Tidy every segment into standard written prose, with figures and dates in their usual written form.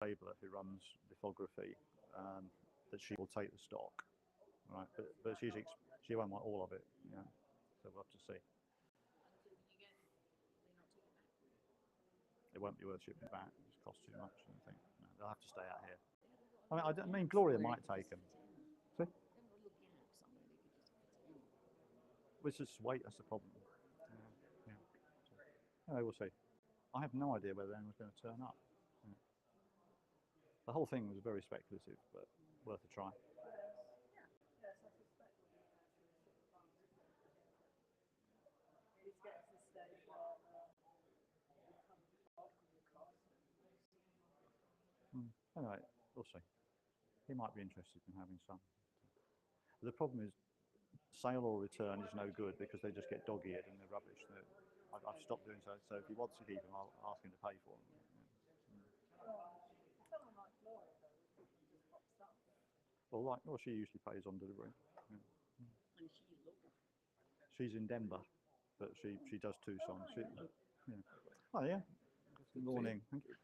labourer who runs lithography, that she will take the stock, right? But she won't want all of it, you know. So we'll have to see. It won't be worth shipping back. It just costs too much. I think no, they'll have to stay out here. I mean, Gloria might take them. See? It's just weight. That's the problem. Yeah. So, anyway, we'll see. I have no idea whether anyone's going to turn up. Yeah. The whole thing was very speculative, but worth a try. Anyway, we'll see. He might be interested in having some. The problem is, sale or return is no good because they just get dog-eared and they're rubbish. I've stopped doing so. So if he wants to keep them, I'll ask him to pay for them. Well, she usually pays on delivery. Yeah. She's in Denver, but she does Tucson. Yeah. Oh yeah. Good morning. Thank you.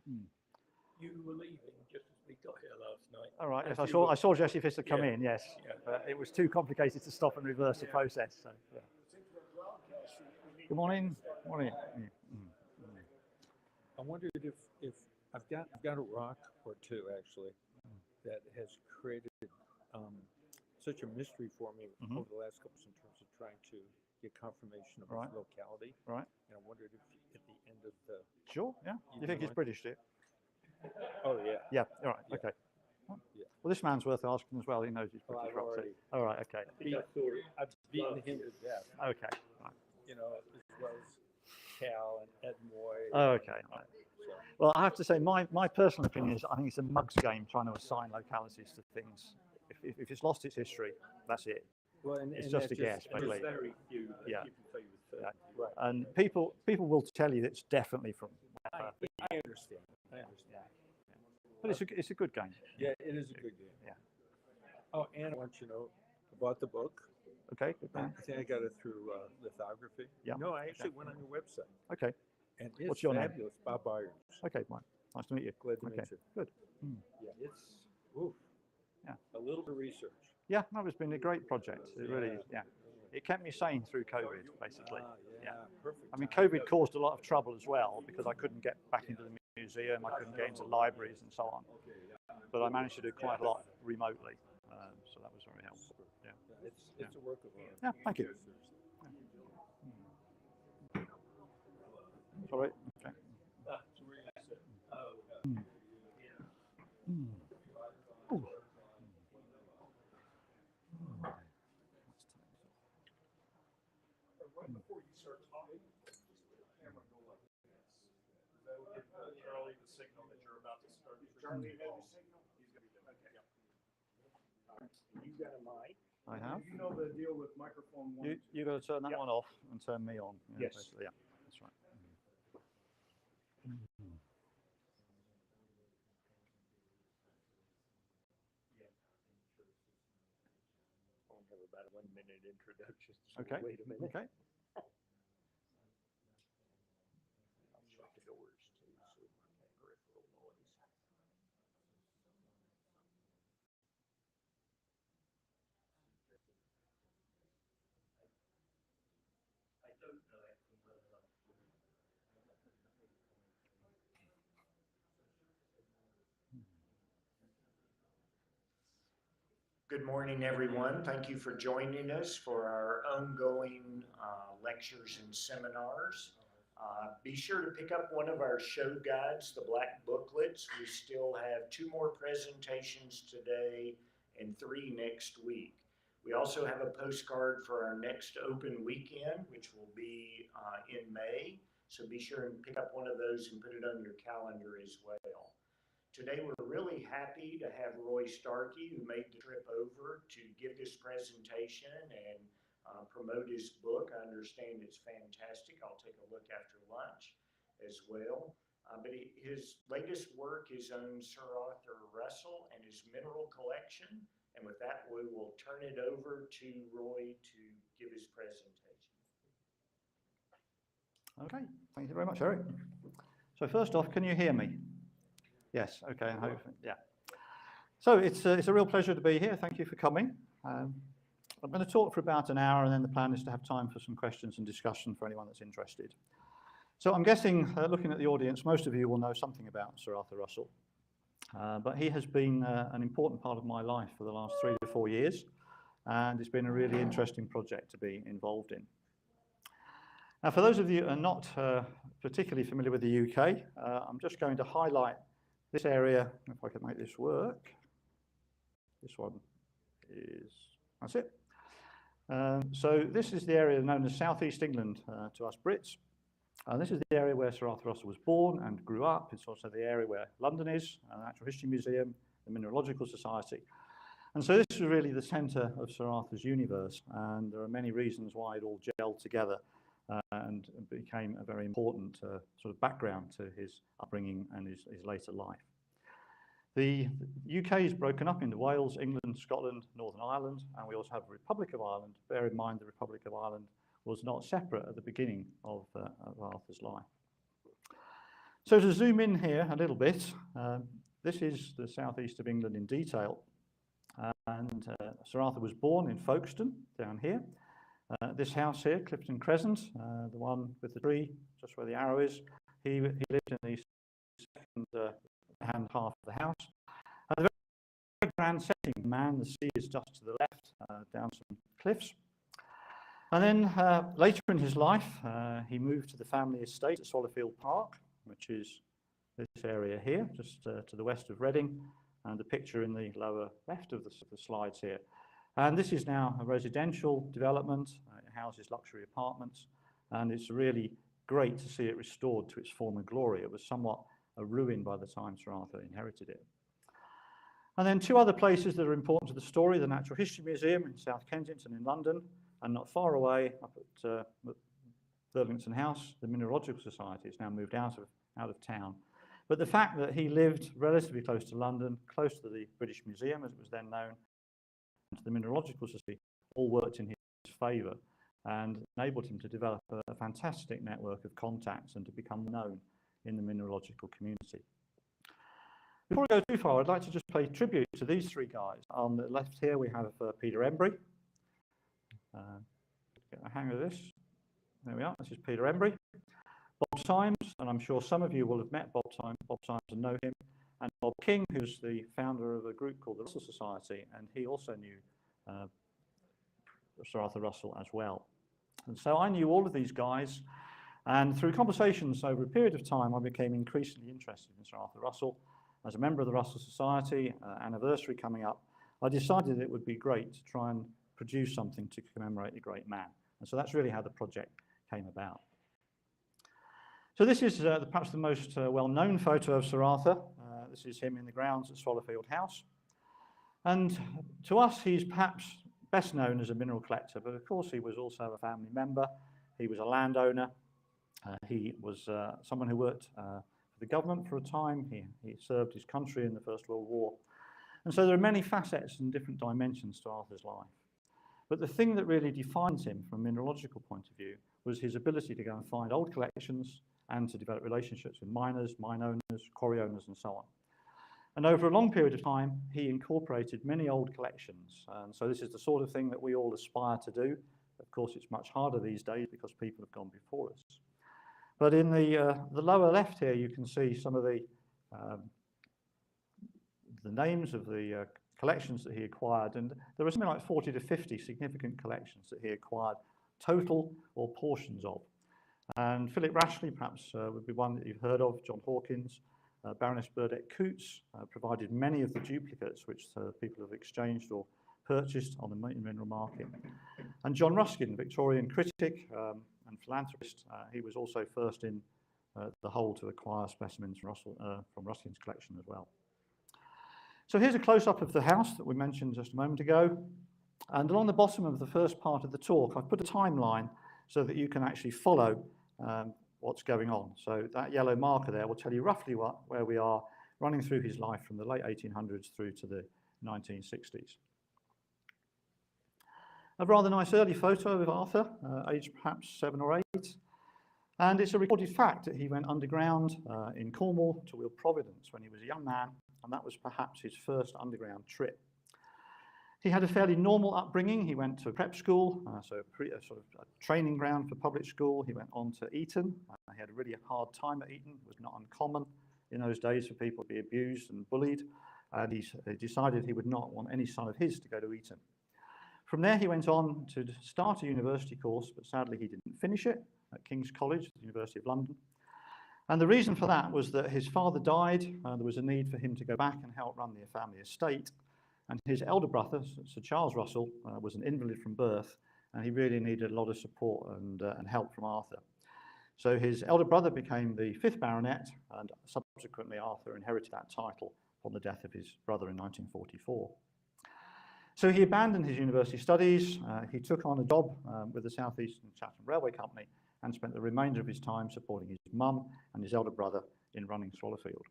You were leaving just as we got here last night. All right. Yes, I saw Jesse Pfister come in. Yes, but it was too complicated to stop and reverse the process. So, yeah. Good morning. Morning. I wondered if I've got a rock or two actually that has created such a mystery for me over the last couple in terms of trying to get confirmation of its locality. Right. And I wondered if at the end of the yeah. You think he's British, do you? Oh yeah. Yeah. All right. Yeah. Okay. Yeah. Well, this man's worth asking as well. He knows he's British. All right. Okay. I've beaten him to death. Okay. Right. You know, as well as Cal and Ed Moy. Oh, okay. Right. So. Well, I have to say, my personal opinion is I think it's a mug's game trying to assign localities to things. If it's lost its history, that's it. Well, it's just a guess, basically. There's very few that you can say with certainty. Yeah. Right. And people will tell you that it's definitely from. I understand. But it's a good game. Yeah, it is a good game. Yeah. Oh, and I want you to know about the book. Okay. Good. I think I got it through lithography. Yeah. No, I actually went on your website. Okay. And it's What's your fabulous, name? Bob Byers. Okay, fine. Nice to meet you. Glad to meet you. Good. Yeah, it's a little bit of research. Yeah, no, it's been a great project. It really is. Yeah. It kept me sane through COVID, basically. Perfect. I mean, COVID caused a lot of trouble as well because I couldn't get back into the museum, I couldn't get into libraries and so on. But I managed to do quite a lot remotely, so that was very helpful. Yeah. It's a work of art. Yeah, thank you. Sorry. Okay. Before you start talking, the camera go like this. That will give Charlie the signal that you're about to start. Charlie has your signal? He's going to be doing it. Okay. All right. You got a mic? I have. You know the deal with microphone one. You got to turn that one off and turn me on. Yes. Yeah, that's right. I'll have about a 1-minute introduction. Okay. Wait a minute. Okay. I'll shut the doors too, so my peripheral noise. I don't know actually whether I'm Good morning, everyone. Thank you for joining us for our ongoing lectures and seminars. Be sure to pick up one of our show guides, the black booklets. We still have 2 more presentations today and 3 next week. We also have a postcard for our next open weekend, which will be in May. So be sure and pick up one of those and put it on your calendar as well. Today, we're really happy to have Roy Starkey, who made the trip over to give this presentation and promote his book. I understand it's fantastic. I'll take a look after lunch as well. But his latest work is on Sir Arthur Russell and his mineral collection. And with that, we will turn it over to Roy to give his presentation. Okay, thank you very much, Eric. So first off, can you hear me? Yes, okay, and hopefully, yeah. So it's a real pleasure to be here. Thank you for coming. I'm going to talk for about an hour, and then the plan is to have time for some questions and discussion for anyone that's interested. So I'm guessing, looking at the audience, most of you will know something about Sir Arthur Russell. But he has been an important part of my life for the last 3 to 4 years, and it's been a really interesting project to be involved in. Now, for those of you who are not particularly familiar with the UK, I'm just going to highlight this area, if I can make this work. This one is, that's it. So this is the area known as South East England to us Brits. This is the area where Sir Arthur Russell was born and grew up. It's also the area where London is, the Natural History Museum, the Mineralogical Society. And so this is really the centre of Sir Arthur's universe, and there are many reasons why it all gelled together and became a very important sort of background to his upbringing and his later life. The UK is broken up into Wales, England, Scotland, Northern Ireland, and we also have the Republic of Ireland. Bear in mind the Republic of Ireland was not separate at the beginning of Arthur's life. So to zoom in here a little bit, this is the southeast of England in detail. And Sir Arthur was born in Folkestone, down here. This house here, Clifton Crescent, the one with the tree, just where the arrow is, he lived in the second hand half of the house. A very grand setting, man, the sea is just to the left, down some cliffs. And then later in his life, he moved to the family estate at Swallowfield Park, which is this area here, just to the west of Reading, and the picture in the lower left of the slides here. And this is now a residential development. It houses luxury apartments, and it's really great to see it restored to its former glory. It was somewhat a ruin by the time Sir Arthur inherited it. And then 2 other places that are important to the story: the Natural History Museum in South Kensington in London, and not far away up at Burlington House, the Mineralogical Society. It's now moved out of town. But the fact that he lived relatively close to London, close to the British Museum as it was then known, and to the Mineralogical Society, all worked in his favour and enabled him to develop a fantastic network of contacts and to become known in the mineralogical community. Before I go too far, I'd like to just pay tribute to these 3 guys. On the left here we have Peter Embry. Get a hang of this. There we are. This is Peter Embry. Bob Symes, and I'm sure some of you will have met Bob Symes and know him, and Bob King, who's the founder of a group called the Russell Society, and he also knew Sir Arthur Russell as well. And so I knew all of these guys, and through conversations over a period of time, I became increasingly interested in Sir Arthur Russell. As a member of the Russell Society, anniversary coming up, I decided it would be great to try and produce something to commemorate the great man. And so that's really how the project came about. So this is perhaps the most well-known photo of Sir Arthur. This is him in the grounds at Swallowfield House. And to us, he's perhaps best known as a mineral collector, but of course he was also a family member. He was a landowner. He was someone who worked for the government for a time. He served his country in the First World War. And so there are many facets and different dimensions to Arthur's life. But the thing that really defines him from a mineralogical point of view was his ability to go and find old collections and to develop relationships with miners, mine owners, quarry owners, and so on. And over a long period of time, he incorporated many old collections. And so this is the sort of thing that we all aspire to do. Of course, it's much harder these days because people have gone before us. But in the lower left here, you can see some of the names of the collections that he acquired, and there were something like 40 to 50 significant collections that he acquired, total or portions of. And Philip Rashley perhaps would be one that you've heard of. John Hawkins, Baroness Burdett Coutts provided many of the duplicates which people have exchanged or purchased on the mineral market. And John Ruskin, Victorian critic and philanthropist, he was also first in the whole to acquire specimens from Ruskin's collection as well. So here's a close-up of the house that we mentioned just a moment ago. And along the bottom of the first part of the talk, I've put a timeline so that you can actually follow what's going on. So that yellow marker there will tell you roughly where we are running through his life from the late 1800s through to the 1960s. A rather nice early photo of Arthur, aged perhaps 7 or 8. And it's a recorded fact that he went underground in Cornwall to Wheel Providence when he was a young man, and that was perhaps his first underground trip. He had a fairly normal upbringing. He went to prep school, so a sort of a training ground for public school. He went on to Eton. He had a really hard time at Eton. It was not uncommon in those days for people to be abused and bullied. And he decided he would not want any son of his to go to Eton. From there, he went on to start a university course, but sadly he didn't finish it at King's College, the University of London. And the reason for that was that his father died. There was a need for him to go back and help run the family estate. And his elder brother, Sir Charles Russell, was an invalid from birth, and he really needed a lot of support and help from Arthur. So his elder brother became the 5th Baronet, and subsequently Arthur inherited that title on the death of his brother in 1944. So he abandoned his university studies. He took on a job with the South Eastern Chatham Railway Company and spent the remainder of his time supporting his mum and his elder brother in running Swallowfield.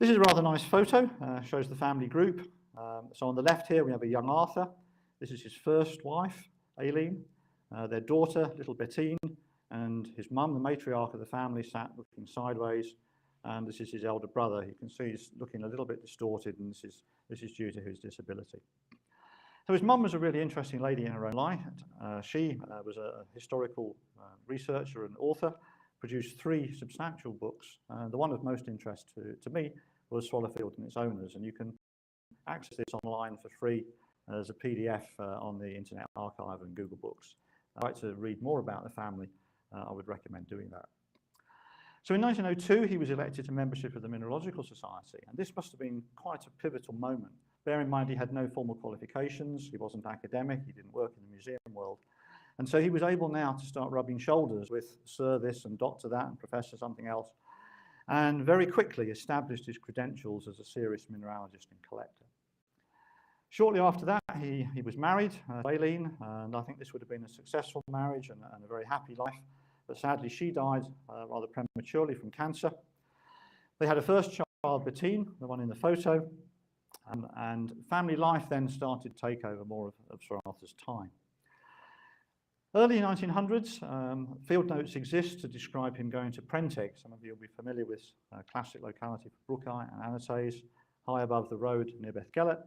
This is a rather nice photo, shows the family group. So on the left here we have a young Arthur. This is his first wife, Aileen, their daughter, little Bettine, and his mum, the matriarch of the family, sat looking sideways. And this is his elder brother. You can see he's looking a little bit distorted, and this is due to his disability. So his mum was a really interesting lady in her own right. She was a historical researcher and author, produced 3 substantial books. The one of most interest to me was Swallowfield and its owners, and you can access this online for free as a PDF on the Internet Archive and Google Books. If you'd like to read more about the family, I would recommend doing that. So in 1902, he was elected to membership of the Mineralogical Society, and this must have been quite a pivotal moment. Bear in mind he had no formal qualifications, he wasn't academic, he didn't work in the museum world. And so he was able now to start rubbing shoulders with Sir this and Doctor that and Professor something else, and very quickly established his credentials as a serious mineralogist and collector. Shortly after that, he was married to Aileen, and I think this would have been a successful marriage and a very happy life, but sadly she died rather prematurely from cancer. They had a first child, Bettine, the one in the photo, and family life then started to take over more of Sir Arthur's time. Early 1900s, field notes exist to describe him going to Prenteg. Some of you will be familiar with a classic locality for Brookite and Anates, high above the road near Bethgelert.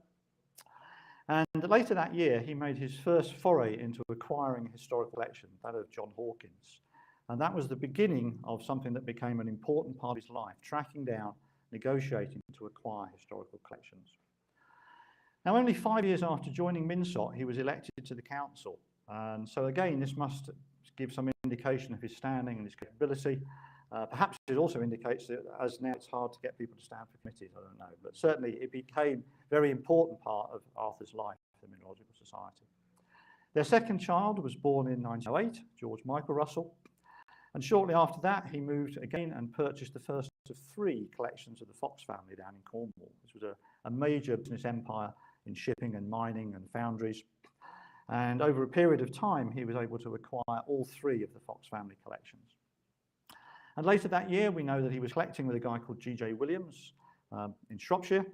And later that year, he made his first foray into acquiring a historical collection, that of John Hawkins. And that was the beginning of something that became an important part of his life, tracking down, negotiating to acquire historical collections. Now, only 5 years after joining MinSOT, he was elected to the council. And so again, this must give some indication of his standing and his capability. Perhaps it also indicates that as now it's hard to get people to stand for committees, I don't know. But certainly it became a very important part of Arthur's life, the Mineralogical Society. Their second child was born in 1908, George Michael Russell. And shortly after that, he moved again and purchased the first of 3 collections of the Fox family down in Cornwall. This was a major business empire in shipping and mining and foundries. And over a period of time, he was able to acquire all 3 of the Fox family collections. And later that year, we know that he was collecting with a guy called G.J. Williams in Shropshire.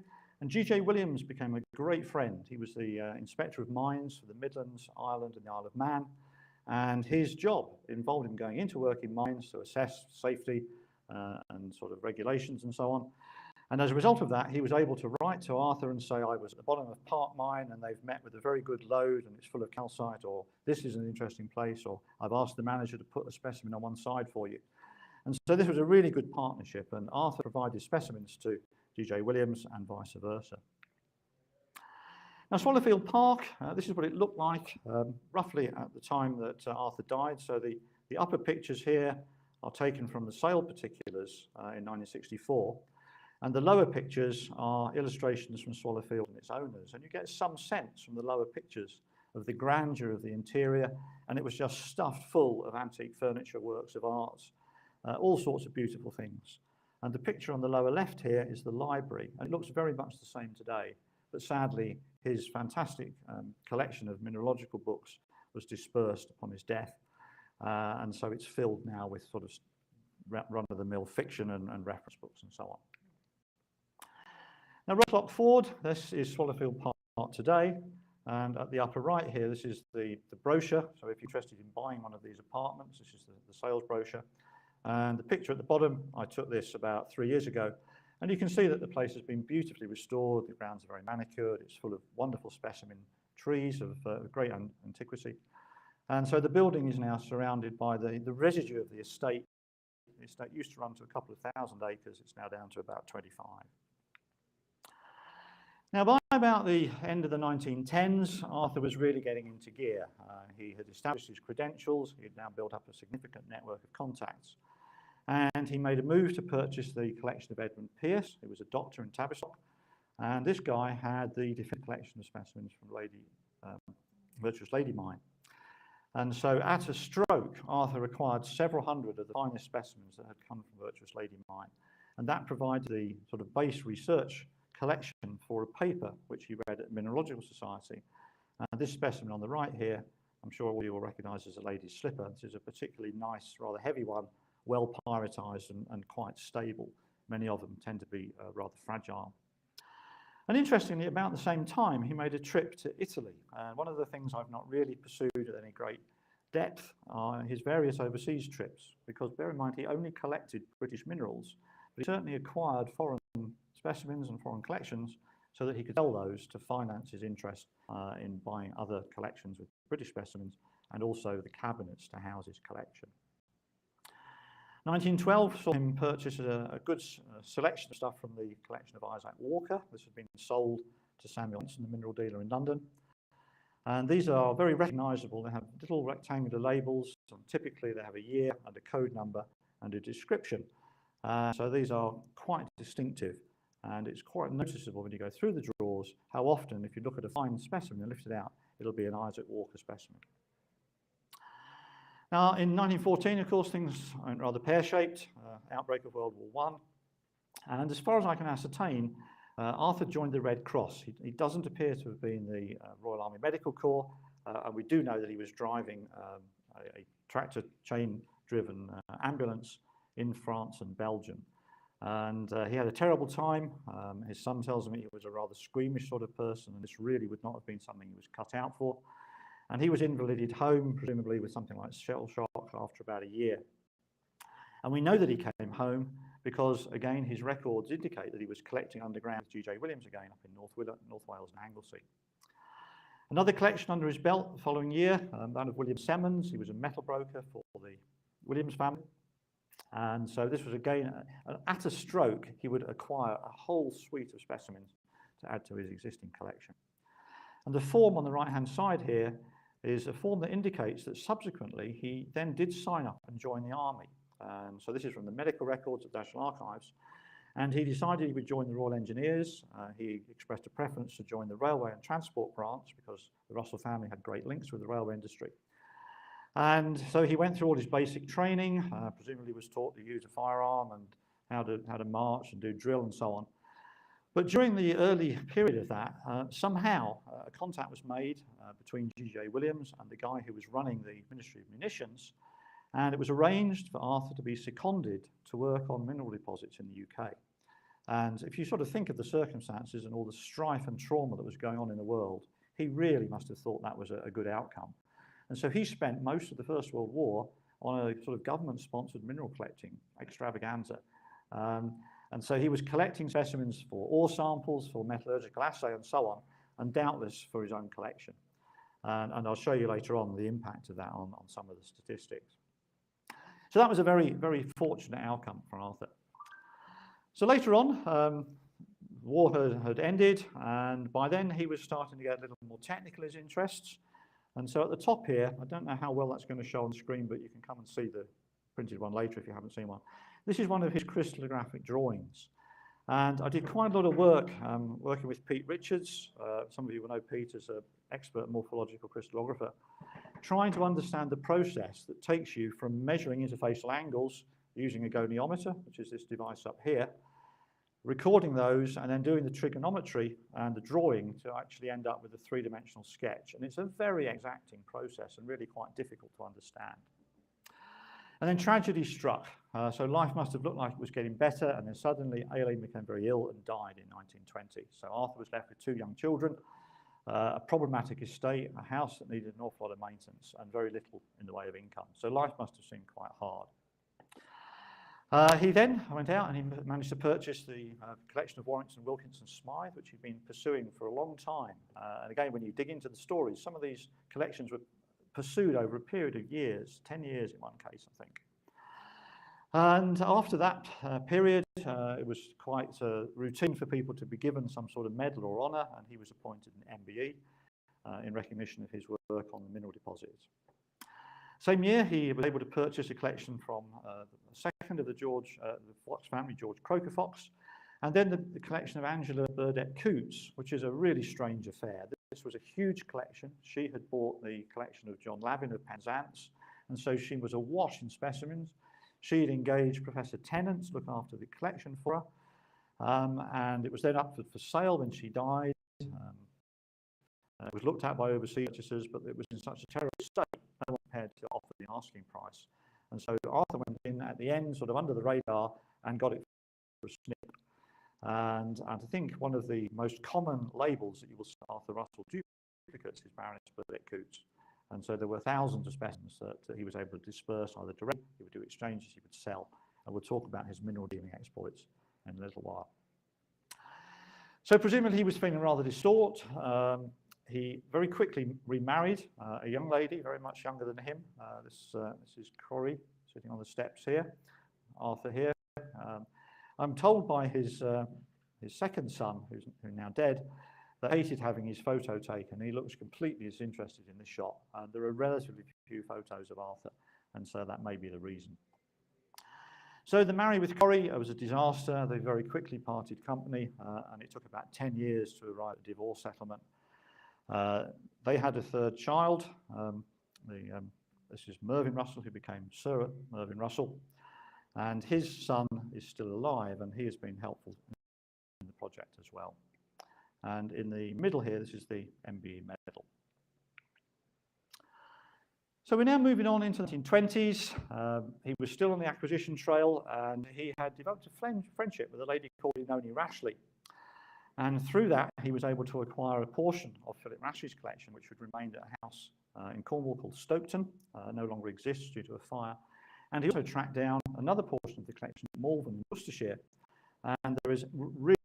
And G.J. Williams became a great friend. He was the Inspector of Mines for the Midlands, Ireland, and the Isle of Man. And his job involved him going into work in mines to assess safety and sort of regulations and so on. And as a result of that, he was able to write to Arthur and say, I was at the bottom of Park Mine and they've met with a very good load and it's full of calcite, or this is an interesting place, or I've asked the manager to put a specimen on one side for you. And so this was a really good partnership, and Arthur provided specimens to G.J. Williams and vice versa. Now, Swallowfield Park, this is what it looked like roughly at the time that Arthur died. So the upper pictures here are taken from the sale particulars in 1964. And the lower pictures are illustrations from Swallowfield and its owners. And you get some sense from the lower pictures of the grandeur of the interior. And it was just stuffed full of antique furniture, works of art, all sorts of beautiful things. And the picture on the lower left here is the library. And it looks very much the same today. But sadly, his fantastic collection of mineralogical books was dispersed upon his death. And so it's filled now with sort of run-of-the-mill fiction and reference books and so on. Now, Road Clock Ford, this is Swallowfield Park today. And at the upper right here, this is the brochure. So if you're interested in buying one of these apartments, this is the sales brochure. And the picture at the bottom, I took this about 3 years ago. And you can see that the place has been beautifully restored. The grounds are very manicured. It's full of wonderful specimen trees of great antiquity. And so the building is now surrounded by the residue of the estate. The estate used to run to a couple of thousand acres. It's now down to about 25. Now, by about the end of the 1910s, Arthur was really getting into gear. He had established his credentials. He had now built up a significant network of contacts. And he made a move to purchase the collection of Edmund Pierce, who was a doctor in Tavistock. And this guy had the definitive collection of specimens from Virtuous Lady Mine. And so at a stroke, Arthur acquired several hundred of the finest specimens that had come from Virtuous Lady Mine. And that provided the sort of base research collection for a paper which he read at the Mineralogical Society. And this specimen on the right here, I'm sure all you will recognize as a lady's slipper. This is a particularly nice, rather heavy one, well pyritized and quite stable. Many of them tend to be rather fragile. And interestingly, about the same time, he made a trip to Italy. And one of the things I've not really pursued at any great depth are his various overseas trips, because bear in mind, he only collected British minerals, but he certainly acquired foreign specimens and foreign collections so that he could sell those to finance his interest in buying other collections with British specimens, and also the cabinets to house his collection. 1912 saw him purchase a good selection of stuff from the collection of Isaac Walker. This had been sold to Samuel Henson, the mineral dealer in London. And these are very recognizable. They have little rectangular labels, and typically they have a year and a code number and a description. So these are quite distinctive, and it's quite noticeable when you go through the drawers how often, if you look at a fine specimen and lift it out, it'll be an Isaac Walker specimen. Now, in 1914, of course, things went rather pear-shaped, outbreak of World War I. And as far as I can ascertain, Arthur joined the Red Cross. He doesn't appear to have been the Royal Army Medical Corps, and we do know that he was driving a tractor chain-driven ambulance in France and Belgium. And he had a terrible time. His son tells me he was a rather squeamish sort of person, and this really would not have been something he was cut out for. And he was invalided home, presumably with something like shell shock, after about a year. And we know that he came home because, again, his records indicate that he was collecting underground with G.J. Williams again up in North Wales and Anglesey. Another collection under his belt the following year, that of William Semmons. He was a metal broker for the Williams family. And so this was, again, at a stroke, he would acquire a whole suite of specimens to add to his existing collection. And the form on the right-hand side here is a form that indicates that subsequently he then did sign up and join the army. So this is from the medical records at National Archives. And he decided he would join the Royal Engineers. He expressed a preference to join the railway and transport branch because the Russell family had great links with the railway industry. And so he went through all his basic training, presumably was taught to use a firearm and how to march and do drill and so on. But during the early period of that, somehow a contact was made between G.J. Williams and the guy who was running the Ministry of Munitions, and it was arranged for Arthur to be seconded to work on mineral deposits in the UK. And if you sort of think of the circumstances and all the strife and trauma that was going on in the world, he really must have thought that was a good outcome. And so he spent most of the First World War on a sort of government-sponsored mineral collecting extravaganza. And so he was collecting specimens for ore samples, for metallurgical assay and so on, and doubtless for his own collection. And I'll show you later on the impact of that on some of the statistics. So that was a very, very fortunate outcome for Arthur. So later on, war had ended, and by then he was starting to get a little more technical, his interests. And so at the top here, I don't know how well that's going to show on the screen, but you can come and see the printed one later if you haven't seen one. This is one of his crystallographic drawings. And I did quite a lot of work working with Pete Richards. Some of you will know Pete as an expert morphological crystallographer, trying to understand the process that takes you from measuring interfacial angles using a goniometer, which is this device up here, recording those and then doing the trigonometry and the drawing to actually end up with a three-dimensional sketch. And it's a very exacting process and really quite difficult to understand. And then tragedy struck. So life must have looked like it was getting better, and then suddenly Aileen became very ill and died in 1920. So Arthur was left with two young children, a problematic estate, a house that needed an awful lot of maintenance, and very little in the way of income. So life must have seemed quite hard. He then went out and he managed to purchase the collection of Warrington, Wilkinson, Smythe, which he'd been pursuing for a long time. And again, when you dig into the stories, some of these collections were pursued over a period of years, 10 years in one case, I think. And after that period, it was quite routine for people to be given some sort of medal or honour, and he was appointed an MBE in recognition of his work on the mineral deposits. Same year, he was able to purchase a collection from the second of the Fox family, George Croker Fox, and then the collection of Angela Burdett Coots, which is a really strange affair. This was a huge collection. She had bought the collection of John Lavin of Penzance, and so she was awash in specimens. She had engaged Professor Tennant to look after the collection for her, and it was then up for sale when she died. It was looked at by overseas purchasers, but it was in such a terrible state, no one prepared to offer the asking price. And so Arthur went in at the end, sort of under the radar, and got it for a snip. And I think one of the most common labels that you will see Arthur Russell duplicates is Baroness Burdett Coots. And so there were thousands of specimens that he was able to disperse either directly, he would do exchanges, he would sell. And we'll talk about his mineral dealing exploits in a little while. So presumably he was feeling rather distraught. He very quickly remarried a young lady, very much younger than him. This is Corrie, sitting on the steps here, Arthur here. I'm told by his second son, who's now dead, that hated having his photo taken. He looks completely disinterested in this shot. There are relatively few photos of Arthur, and so that may be the reason. So the marriage with Corrie was a disaster. They very quickly parted company, and it took about 10 years to arrive at a divorce settlement. They had a third child. This is Mervyn Russell, who became Sir Mervyn Russell, and his son is still alive, and he has been helpful in the project as well. And in the middle here, this is the MBE medal. So we're now moving on into the 1920s. He was still on the acquisition trail, and he had developed a friendship with a lady called Inoni Rashley. And through that, he was able to acquire a portion of Philip Rashley's collection, which had remained at a house in Cornwall called Stoketon, no longer exists due to a fire. And he also tracked down another portion of the collection at Malvern in Worcestershire. And there is really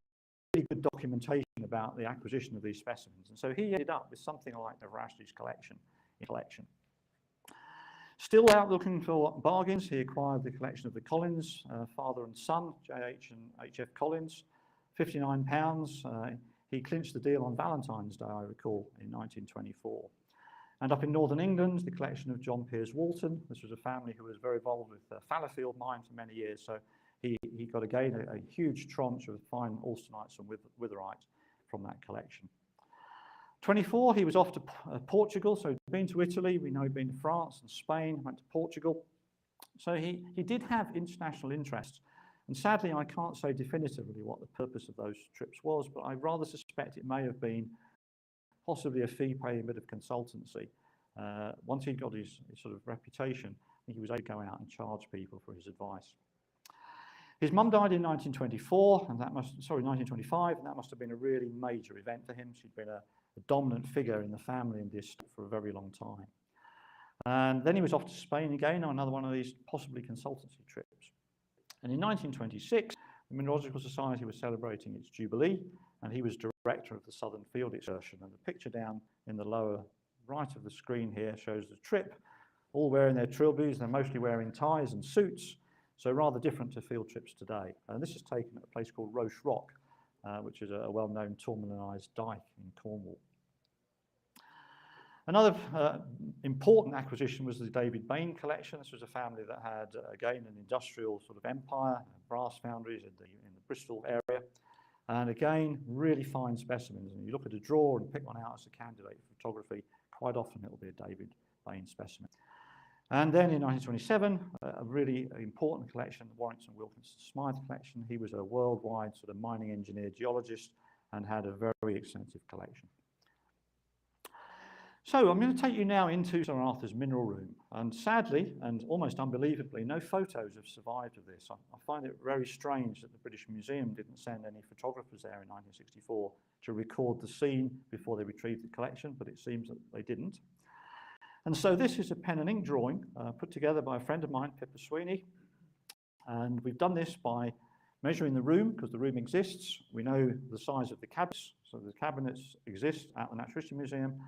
good documentation about the acquisition of these specimens. And so he ended up with something like the Rashley's collection. Still out looking for bargains, he acquired the collection of the Collins, father and son, J.H. and H.F. Collins, £59. He clinched the deal on Valentine's Day, I recall, in 1924. And up in northern England, the collection of John Piers Walton. This was a family who was very involved with Fallowfield mine for many years, so he got again a huge tranche of fine austenites and witherites from that collection. 24, he was off to Portugal, so he'd been to Italy, we know he'd been to France and Spain, went to Portugal. So he did have international interests, and sadly I can't say definitively what the purpose of those trips was, but I rather suspect it may have been possibly a fee-paying bit of consultancy. Once he'd got his sort of reputation, he was able to go out and charge people for his advice. His mum died in 1924, and 1925, and that must have been a really major event for him. She'd been a dominant figure in the family and the estate for a very long time. And then he was off to Spain again on another one of these possibly consultancy trips. And in 1926, the Mineralogical Society was celebrating its jubilee, and he was director of the Southern Field Excursion. And the picture down in the lower right of the screen here shows the trip, all wearing their trilbies. They're mostly wearing ties and suits, so rather different to field trips today. And this is taken at a place called Roche Rock, which is a well-known tourmalinised dike in Cornwall. Another important acquisition was the David Bain collection. This was a family that had, again, an industrial sort of empire, brass foundries in the Bristol area. And again, really fine specimens. And you look at a drawer and pick one out as a candidate for photography, quite often it will be a David Bain specimen. And then in 1927, a really important collection, the Warrington Wilkinson Smythe collection. He was a worldwide sort of mining engineer, geologist, and had a very extensive collection. So I'm going to take you now into Sir Arthur's mineral room, and sadly and almost unbelievably, no photos have survived of this. I find it very strange that the British Museum didn't send any photographers there in 1964 to record the scene before they retrieved the collection, but it seems that they didn't. And so this is a pen and ink drawing put together by a friend of mine, Pippa Sweeney, and we've done this by measuring the room, because the room exists. We know the size of the cabinets, so the cabinets exist at the Natural History Museum.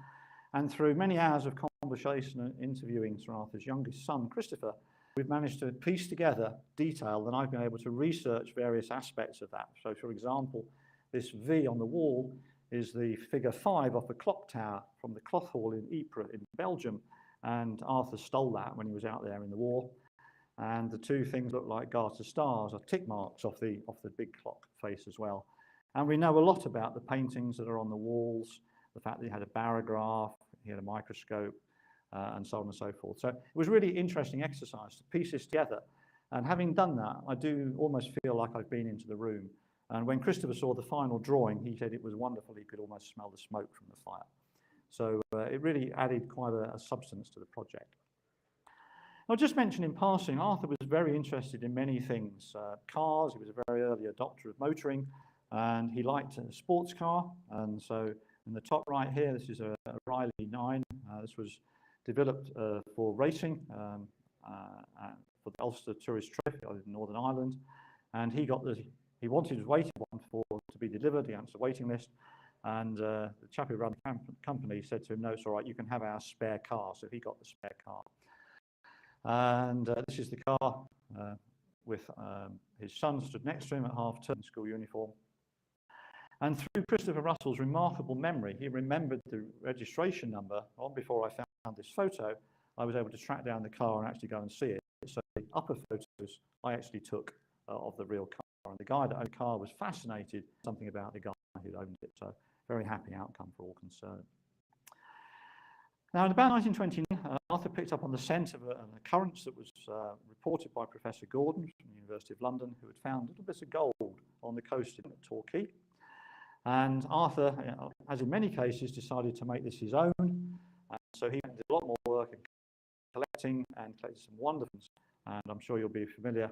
And through many hours of conversation and interviewing Sir Arthur's youngest son, Christopher, we've managed to piece together detail that I've been able to research various aspects of that. So, for example, this V on the wall is the figure 5 off the clock tower from the cloth hall in Ypres in Belgium. And Arthur stole that when he was out there in the war. And the two things look like garter stars, or tick marks off the big clock face as well. And we know a lot about the paintings that are on the walls, the fact that he had a barograph, he had a microscope, and so on and so forth. So it was a really interesting exercise to piece this together. And having done that, I do almost feel like I've been into the room. And when Christopher saw the final drawing, he said it was wonderful. He could almost smell the smoke from the fire. So it really added quite a substance to the project. I'll just mention in passing, Arthur was very interested in many things. Cars, he was a very early adopter of motoring, and he liked a sports car. And so in the top right here, this is a Riley 9. This was developed for racing for the Ulster Tourist Trip in Northern Ireland. And he wanted his waiting one to be delivered. He answered the waiting list. And the chap who ran the company said to him, no, it's all right, you can have our spare car. So he got the spare car. And this is the car with his son stood next to him at half-term in school uniform. And through Christopher Russell's remarkable memory, he remembered the registration number. On before I found this photo, I was able to track down the car and actually go and see it. So the upper photos I actually took of the real car. And the guy that owned the car was fascinated something about the guy who owned it. So very happy outcome for all concerned. Now, in about 1929, Arthur picked up on the scent of an occurrence that was reported by Professor Gordon from the University of London, who had found little bit of gold on the coast of Torquay. And Arthur, as in many cases, decided to make this his own. And so he did a lot more work in collecting and collected some wonderful ones. And I'm sure you'll be familiar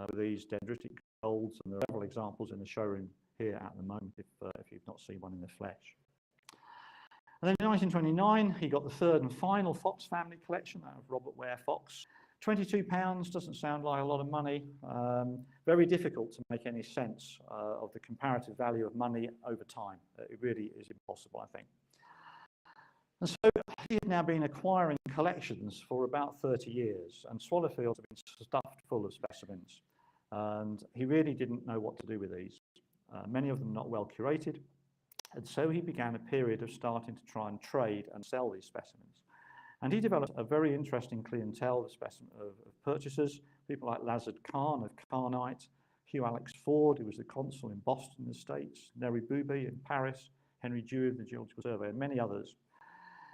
with these dendritic golds, and there are several examples in the showroom here at the moment if you've not seen one in the flesh. And then in 1929, he got the third and final Fox family collection out of Robert Ware Fox. £22 doesn't sound like a lot of money. Very difficult to make any sense of the comparative value of money over time. It really is impossible, I think. And so he had now been acquiring collections for about 30 years, and Swallowfields have been stuffed full of specimens. And he really didn't know what to do with these. Many of them not well curated. And so he began a period of starting to try and trade and sell these specimens. And he developed a very interesting clientele of purchasers, people like Lazard Khan of Carnite, Hugh Alex Ford, who was the consul in Boston in the States, Neri Booby in Paris, Henry Dewey of the Geological Survey, and many others.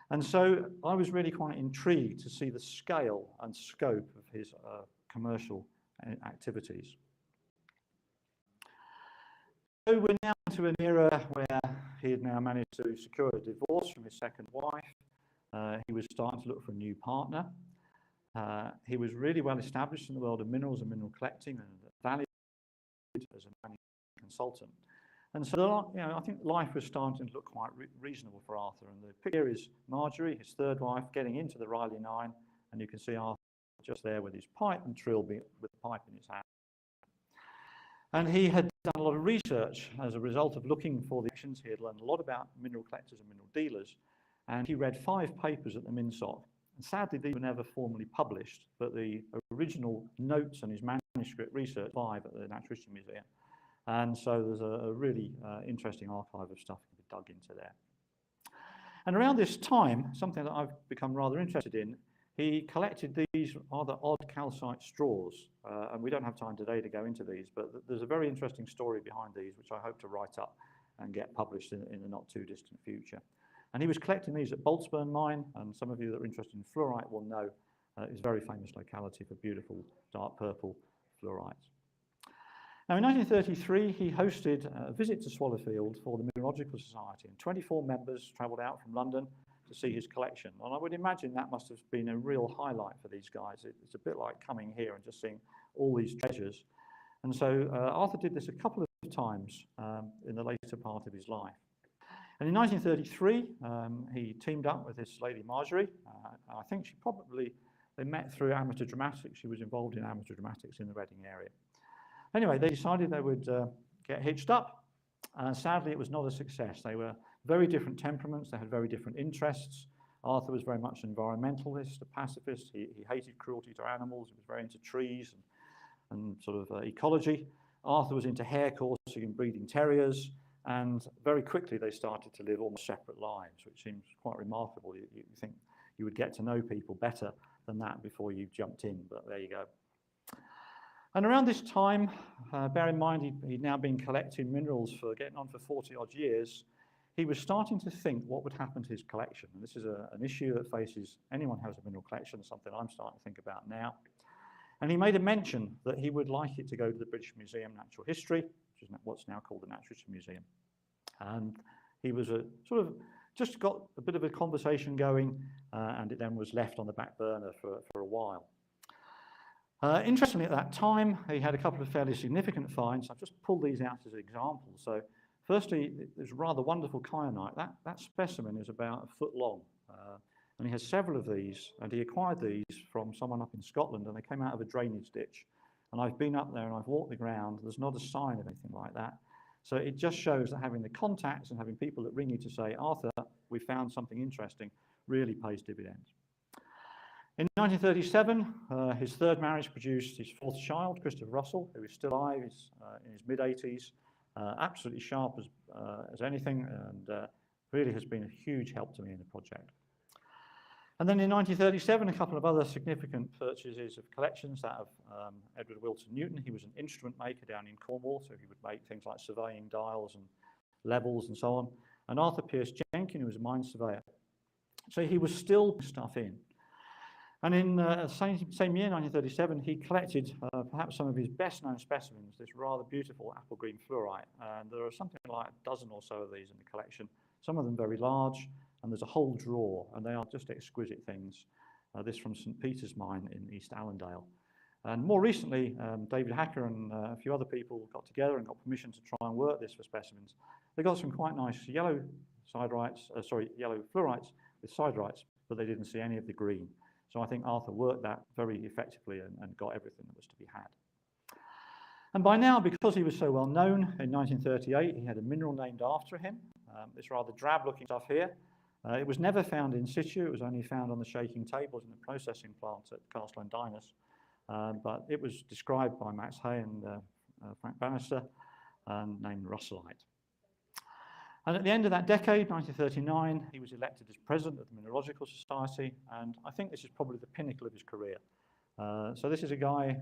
And so I was really quite intrigued to see the scale and scope of his commercial activities. So we're now into an era where he had now managed to secure a divorce from his second wife. He was starting to look for a new partner. He was really well established in the world of minerals and mineral collecting and valued as a managing consultant. And so, I think life was starting to look quite reasonable for Arthur. And the picture is Marjorie, his third wife, getting into the Riley 9, and you can see Arthur just there with his pipe and Trilby with the pipe in his hand. And he had done a lot of research as a result of looking for the actions. He had learned a lot about mineral collectors and mineral dealers, and he read 5 papers at the MinSoc. And sadly, these were never formally published, but the original notes and his manuscript research live at the Natural History Museum. And so there's a really interesting archive of stuff to be dug into there. And around this time, something that I've become rather interested in, he collected these rather odd calcite straws. And we don't have time today to go into these, but there's a very interesting story behind these, which I hope to write up and get published in the not too distant future. And he was collecting these at Boltzburn Mine, and some of you that are interested in fluorite will know it's a very famous locality for beautiful dark purple fluorites. Now, in 1933, he hosted a visit to Swallowfield for the Mineralogical Society, and 24 members travelled out from London to see his collection. And I would imagine that must have been a real highlight for these guys. It's a bit like coming here and just seeing all these treasures. And so Arthur did this a couple of times in the later part of his life. And in 1933, he teamed up with this lady Marjorie. I think they met through amateur dramatics. She was involved in amateur dramatics in the Reading area. Anyway, they decided they would get hitched up. Sadly, it was not a success. They were very different temperaments. They had very different interests. Arthur was very much an environmentalist, a pacifist. He hated cruelty to animals. He was very into trees and sort of ecology. Arthur was into hare coursing and breeding terriers. And very quickly, they started to live almost separate lives, which seems quite remarkable. You think you would get to know people better than that before you jumped in, but there you go. And around this time, bear in mind he'd now been collecting minerals for getting on for 40 odd years, he was starting to think what would happen to his collection. And this is an issue that faces anyone who has a mineral collection, something I'm starting to think about now. And he made a mention that he would like it to go to the British Museum of Natural History, which is what's now called the Natural History Museum. And he was just got a bit of a conversation going, and it then was left on the back burner for a while. Interestingly, at that time, he had a couple of fairly significant finds. I've just pulled these out as examples. So firstly, there's a rather wonderful kyanite. That specimen is about a foot long. And he has several of these, and he acquired these from someone up in Scotland, and they came out of a drainage ditch. And I've been up there and I've walked the ground. There's not a sign of anything like that. So it just shows that having the contacts and having people that ring you to say, Arthur, we found something interesting, really pays dividends. In 1937, his third marriage produced his fourth child, Christopher Russell, who is still alive. He's in his mid-80s, absolutely sharp as anything, and really has been a huge help to me in the project. And then in 1937, a couple of other significant purchases of collections, that of Edward Wilton Newton. He was an instrument maker down in Cornwall, so he would make things like surveying dials and levels and so on. And Arthur Pierce Jenkin, who was a mine surveyor. So he was still putting stuff in. And in the same year, 1937, he collected perhaps some of his best-known specimens, this rather beautiful apple green fluorite. And there are something like a dozen or so of these in the collection, some of them very large, and there's a whole drawer, and they are just exquisite things. This from St. Peter's Mine in East Allendale. And more recently, David Hacker and a few other people got together and got permission to try and work this for specimens. They got some quite nice yellow fluorites with siderites, but they didn't see any of the green. So I think Arthur worked that very effectively and got everything that was to be had. And by now, because he was so well known, in 1938, he had a mineral named after him, this rather drab-looking stuff here. It was never found in situ. It was only found on the shaking tables in the processing plant at Castle and Dynus. But it was described by Max Hay and Frank Bannister and named Russellite. And at the end of that decade, 1939, he was elected as president of the Mineralogical Society, and I think this is probably the pinnacle of his career. So this is a guy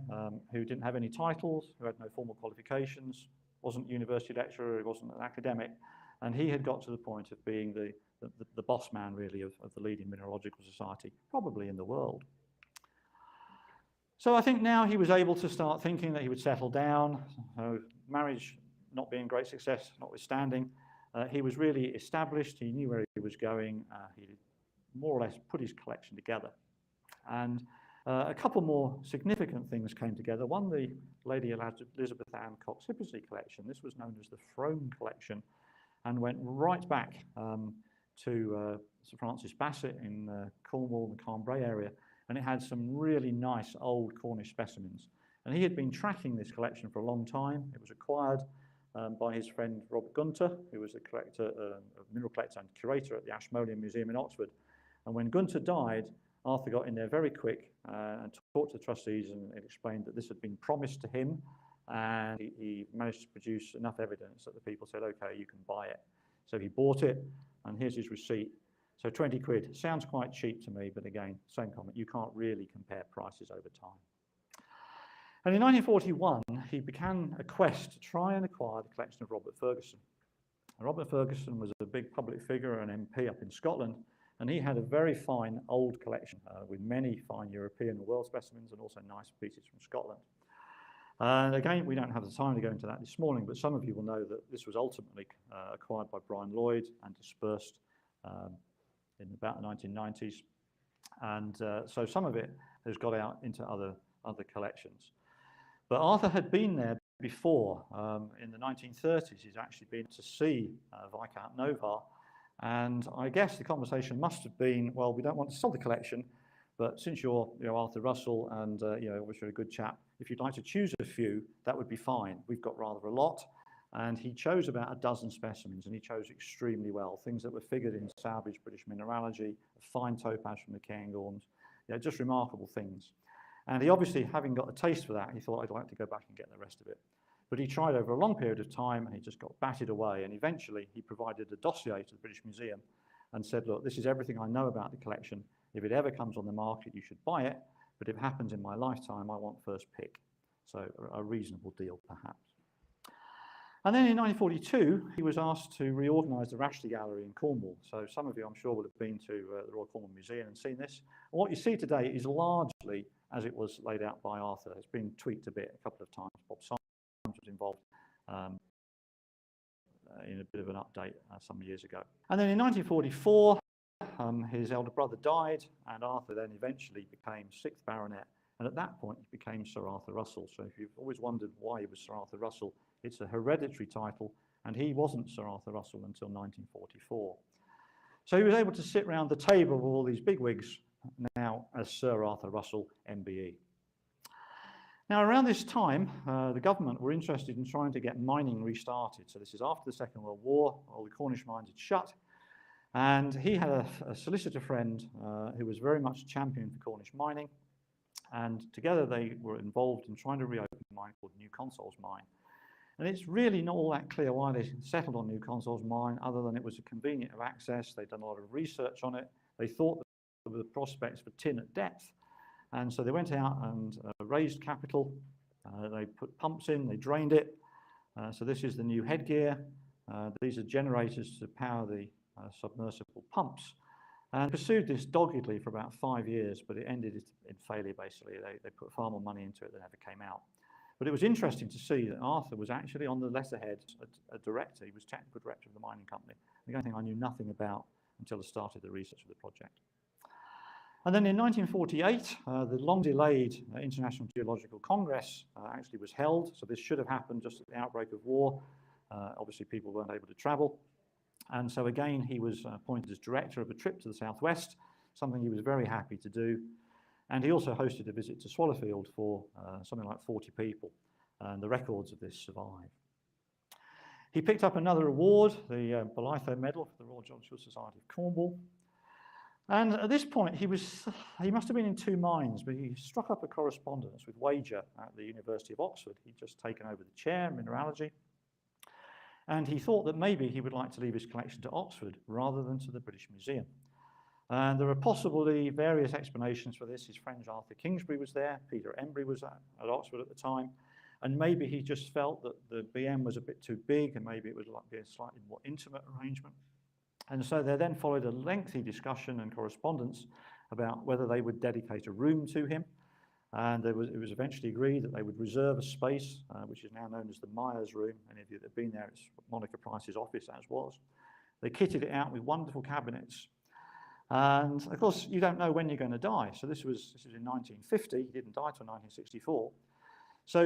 who didn't have any titles, who had no formal qualifications, wasn't a university lecturer, he wasn't an academic, and he had got to the point of being the boss man, really, of the leading mineralogical society, probably in the world. So I think now he was able to start thinking that he would settle down. Marriage not being a great success, notwithstanding, he was really established. He knew where he was going. He more or less put his collection together. And a couple more significant things came together. One, the Lady Elizabeth Ann Cox-Hippisley collection. This was known as the Frome collection and went right back to Sir Francis Bassett in Cornwall and the Cambrai area, and it had some really nice old Cornish specimens. And he had been tracking this collection for a long time. It was acquired by his friend Robert Gunter, who was a mineral collector and curator at the Ashmolean Museum in Oxford. And when Gunter died, Arthur got in there very quick and talked to the trustees and explained that this had been promised to him, and he managed to produce enough evidence that the people said, okay, you can buy it. So he bought it, and here's his receipt. So 20 quid, sounds quite cheap to me, but again, same comment, you can't really compare prices over time. And in 1941, he began a quest to try and acquire the collection of Robert Ferguson. Robert Ferguson was a big public figure, an MP up in Scotland, and he had a very fine old collection with many fine European and world specimens and also nice pieces from Scotland. And again, we don't have the time to go into that this morning, but some of you will know that this was ultimately acquired by Brian Lloyd and dispersed in about the 1990s. And so some of it has got out into other collections. But Arthur had been there before. In the 1930s, he's actually been to see Viscount Novar. And I guess the conversation must have been, well, we don't want to sell the collection, but since you're Arthur Russell and obviously a good chap, if you'd like to choose a few, that would be fine. We've got rather a lot. And he chose about a dozen specimens, and he chose extremely well. Things that were figured in salvaged British mineralogy, a fine topaz from the Cairngorms, just remarkable things. And he obviously, having got a taste for that, he thought, I'd like to go back and get the rest of it. But he tried over a long period of time, and he just got batted away. And eventually, he provided a dossier to the British Museum and said, look, this is everything I know about the collection. If it ever comes on the market, you should buy it. But if it happens in my lifetime, I want first pick. So a reasonable deal, perhaps. And then in 1942, he was asked to reorganise the Rashley Gallery in Cornwall. So some of you, I'm sure, will have been to the Royal Cornwall Museum and seen this. And what you see today is largely as it was laid out by Arthur. It's been tweaked a bit, a couple of times. Bob Symes was involved in a bit of an update some years ago. And then in 1944, his elder brother died, and Arthur then eventually became 6th Baronet. And at that point, he became Sir Arthur Russell. So if you've always wondered why he was Sir Arthur Russell, it's a hereditary title, and he wasn't Sir Arthur Russell until 1944. So he was able to sit round the table with all these bigwigs now as Sir Arthur Russell, MBE. Now, around this time, the government were interested in trying to get mining restarted. So this is after the Second World War. All the Cornish mines had shut. And he had a solicitor friend who was very much a champion for Cornish mining. And together they were involved in trying to reopen a mine called New Consols Mine. And it's really not all that clear why they settled on New Consols Mine, other than it was convenient of access. They'd done a lot of research on it. They thought there were prospects for tin at depth. And so they went out and raised capital. They put pumps in, they drained it. So this is the new headgear. These are generators to power the submersible pumps. And pursued this doggedly for about 5 years, but it ended in failure, basically. They put far more money into it than ever came out. But it was interesting to see that Arthur was actually on the letterhead a director. He was technical director of the mining company. The only thing I knew nothing about until I started the research of the project. And then in 1948, the long-delayed International Geological Congress actually was held. So this should have happened just at the outbreak of war. Obviously, people weren't able to travel. And so again, he was appointed as director of a trip to the southwest, something he was very happy to do. And he also hosted a visit to Swallowfield for something like 40 people. And the records of this survive. He picked up another award, the Bolitho Medal for the Royal Geological Society of Cornwall. And at this point, he must have been in two minds, but he struck up a correspondence with Wager at the University of Oxford. He'd just taken over the chair, mineralogy. And he thought that maybe he would like to leave his collection to Oxford rather than to the British Museum. And there are possibly various explanations for this. His friend Arthur Kingsbury was there. Peter Embry was at Oxford at the time. And maybe he just felt that the BM was a bit too big, and maybe it would be a slightly more intimate arrangement. And so there then followed a lengthy discussion and correspondence about whether they would dedicate a room to him. And it was eventually agreed that they would reserve a space, which is now known as the Myers Room. Any of you that have been there, it's Monica Price's office, as was. They kitted it out with wonderful cabinets. And of course, you don't know when you're going to die. So this was in 1950. He didn't die till 1964. So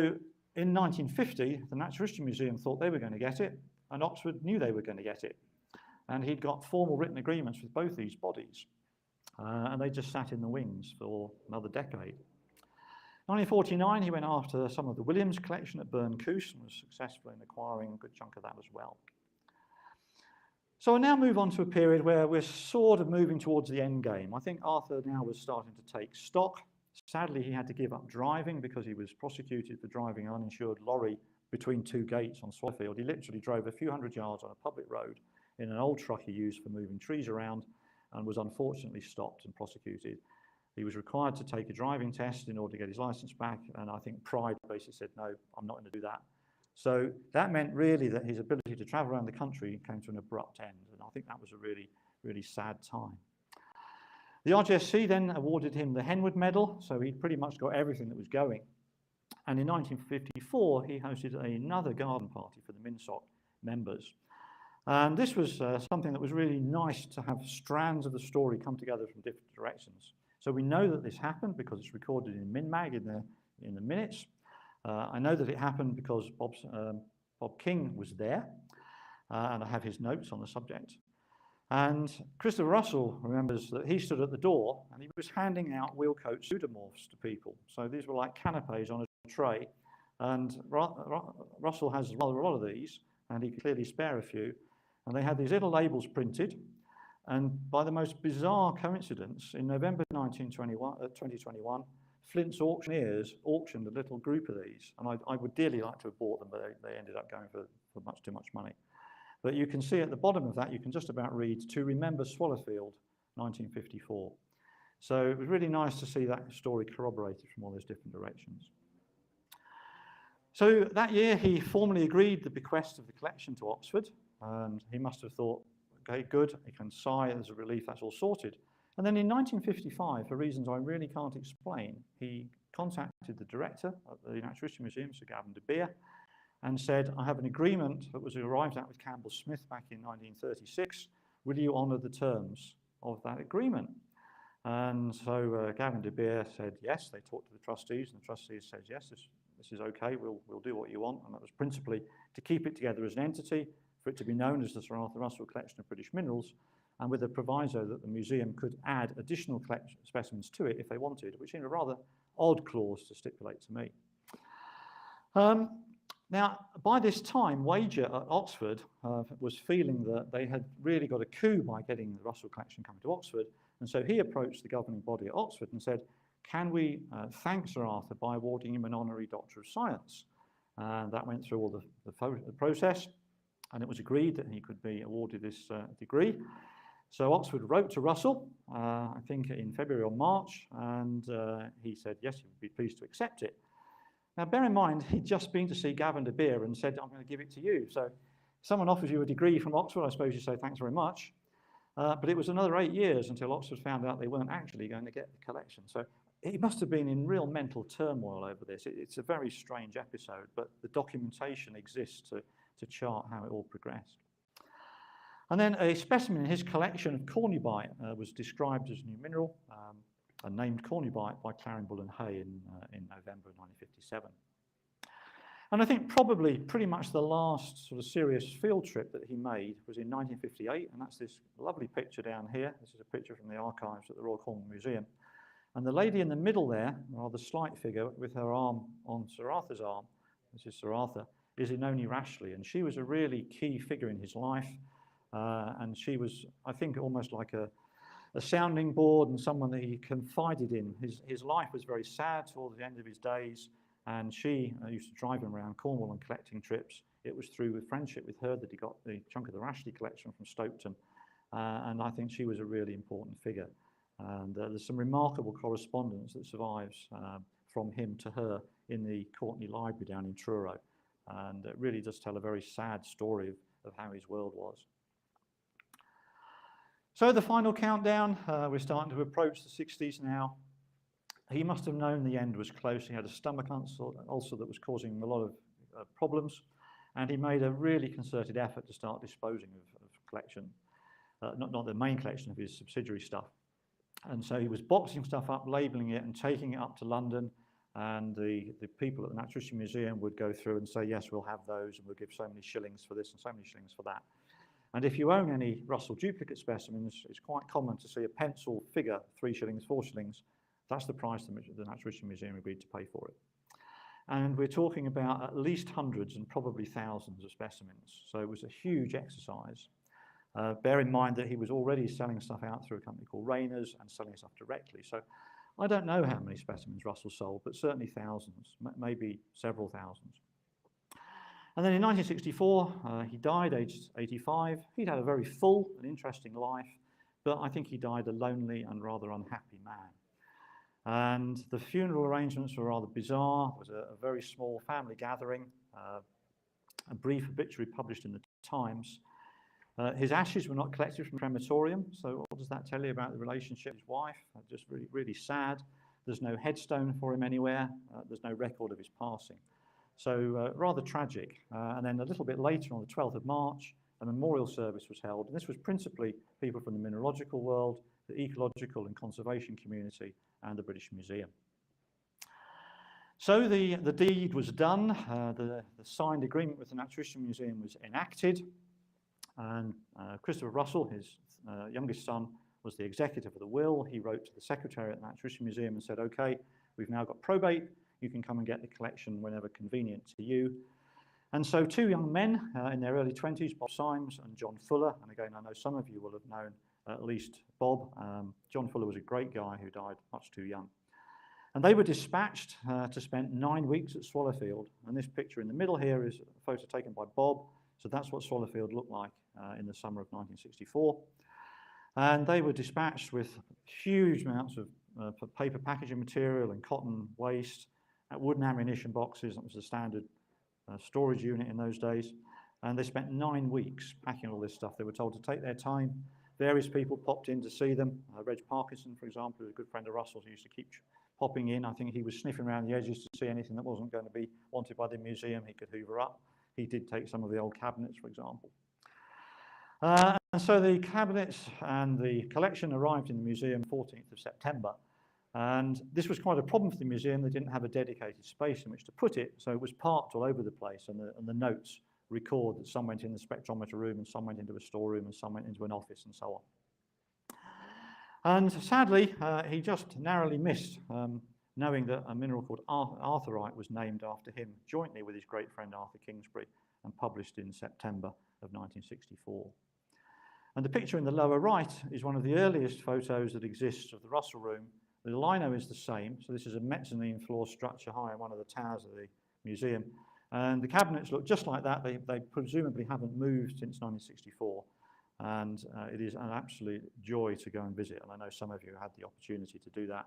in 1950, the Natural History Museum thought they were going to get it, and Oxford knew they were going to get it. And he'd got formal written agreements with both these bodies. And they just sat in the wings for another decade. 1949, he went after some of the Williams collection at Burn Coos and was successful in acquiring a good chunk of that as well. So I now move on to a period where we're sort of moving towards the end game. I think Arthur now was starting to take stock. Sadly, he had to give up driving because he was prosecuted for driving an uninsured lorry between two gates on Swallowfield. He literally drove a few hundred yards on a public road in an old truck he used for moving trees around and was unfortunately stopped and prosecuted. He was required to take a driving test in order to get his license back, and I think pride basically said, no, I'm not going to do that. So that meant really that his ability to travel around the country came to an abrupt end, and I think that was a really, really sad time. The RGSC then awarded him the Henwood Medal, so he pretty much got everything that was going. And in 1954, he hosted another garden party for the MinSoc members. And this was something that was really nice to have strands of the story come together from different directions. So we know that this happened because it's recorded in MinMag in the minutes. I know that it happened because Bob King was there, and I have his notes on the subject. And Christopher Russell remembers that he stood at the door and he was handing out Wheelcoat pseudomorphs to people. So these were like canapes on a tray. And Russell has rather a lot of these, and he could clearly spare a few. And they had these little labels printed. And by the most bizarre coincidence, in November 2021, Flint's auctioneers auctioned a little group of these. And I would dearly like to have bought them, but they ended up going for much too much money. But you can see at the bottom of that, you can just about read, "To Remember Swallowfield, 1954. So it was really nice to see that story corroborated from all those different directions. So that year, he formally agreed the bequest of the collection to Oxford, and he must have thought, okay, good, he can sigh as a relief, that's all sorted. And then in 1955, for reasons I really can't explain, he contacted the director at the Natural History Museum, Sir Gavin de Beer, and said, I have an agreement that was arrived at with Campbell Smith back in 1936. Will you honour the terms of that agreement? And so Gavin de Beer said yes. They talked to the trustees, and the trustees said, yes, this is okay, we'll do what you want. And that was principally to keep it together as an entity, for it to be known as the Sir Arthur Russell Collection of British Minerals, and with a proviso that the museum could add additional specimens to it if they wanted, which seemed a rather odd clause to stipulate to me. Now, by this time, Wager at Oxford was feeling that they had really got a coup by getting the Russell collection coming to Oxford, and so he approached the governing body at Oxford and said, can we thank Sir Arthur by awarding him an honorary Doctor of Science? And that went through all the process, and it was agreed that he could be awarded this degree. So Oxford wrote to Russell, I think in February or March, and he said, yes, he would be pleased to accept it. Now, bear in mind, he'd just been to see Gavin de Beer and said, I'm going to give it to you. So someone offers you a degree from Oxford, I suppose you say, thanks very much. But it was another 8 years until Oxford found out they weren't actually going to get the collection. So he must have been in real mental turmoil over this. It's a very strange episode, but the documentation exists to chart how it all progressed. And then a specimen in his collection of cornubite was described as a new mineral, and named cornubite by Clarin, Bull and Hay in November 1957. And I think probably pretty much the last sort of serious field trip that he made was in 1958, and that's this lovely picture down here. This is a picture from the archives at the Royal Cornwall Museum. And the lady in the middle there, a rather slight figure with her arm on Sir Arthur's arm, this is Sir Arthur, is Inoni Rashley, and she was a really key figure in his life, and she was, I think, almost like a sounding board and someone that he confided in. His life was very sad towards the end of his days, and she used to drive him around Cornwall on collecting trips. It was through friendship with her that he got the chunk of the Rashley collection from Stoketon, and I think she was a really important figure. And there's some remarkable correspondence that survives from him to her in the Courtney Library down in Truro, and it really does tell a very sad story of how his world was. So the final countdown, we're starting to approach the 60s now. He must have known the end was close. He had a stomach ulcer that was causing him a lot of problems, and he made a really concerted effort to start disposing of collection, not the main collection of his subsidiary stuff. And so he was boxing stuff up, labelling it, and taking it up to London, and the people at the Natural History Museum would go through and say, yes, we'll have those, and we'll give so many shillings for this and so many shillings for that. And if you own any Russell duplicate specimens, it's quite common to see a pencil figure, 3 shillings, 4 shillings. That's the price the Natural History Museum agreed to pay for it. And we're talking about at least hundreds and probably thousands of specimens. So it was a huge exercise. Bear in mind that he was already selling stuff out through a company called Rayner's and selling stuff directly. So I don't know how many specimens Russell sold, but certainly thousands, maybe several thousands. And then in 1964, he died aged 85. He'd had a very full and interesting life, but I think he died a lonely and rather unhappy man. And the funeral arrangements were rather bizarre. It was a very small family gathering, a brief obituary published in the Times. His ashes were not collected from the crematorium, so what does that tell you about the relationship with his wife? Just really, really sad. There's no headstone for him anywhere. There's no record of his passing. So rather tragic. And then a little bit later, on the 12th of March, a memorial service was held. And this was principally people from the mineralogical world, the ecological and conservation community, and the British Museum. So the deed was done, the signed agreement with the Natural History Museum was enacted, and Christopher Russell, his youngest son, was the executive of the will. He wrote to the secretary at the Natural History Museum and said, okay, we've now got probate, you can come and get the collection whenever convenient to you. And so two young men in their early 20s, Bob Symes and John Fuller, and again, I know some of you will have known at least Bob. John Fuller was a great guy who died much too young. And they were dispatched to spend 9 weeks at Swallowfield. And this picture in the middle here is a photo taken by Bob. So that's what Swallowfield looked like in the summer of 1964. And they were dispatched with huge amounts of paper packaging material and cotton waste, wooden ammunition boxes. That was the standard storage unit in those days. And they spent 9 weeks packing all this stuff. They were told to take their time. Various people popped in to see them. Reg Parkinson, for example, who was a good friend of Russell's, who used to keep popping in. I think he was sniffing around the edges to see anything that wasn't going to be wanted by the museum. He could hoover up. He did take some of the old cabinets, for example. And so the cabinets and the collection arrived in the museum 14th of September. And this was quite a problem for the museum. They didn't have a dedicated space in which to put it, so it was parked all over the place, and the notes record that some went in the spectrometer room, and some went into a storeroom, and some went into an office, and so on. And sadly, he just narrowly missed knowing that a mineral called arthurite was named after him jointly with his great friend Arthur Kingsbury and published in September of 1964. And the picture in the lower right is one of the earliest photos that exists of the Russell Room. The lino is the same, so this is a mezzanine floor structure high in one of the towers of the museum. And the cabinets look just like that. They presumably haven't moved since 1964. And it is an absolute joy to go and visit. And I know some of you had the opportunity to do that.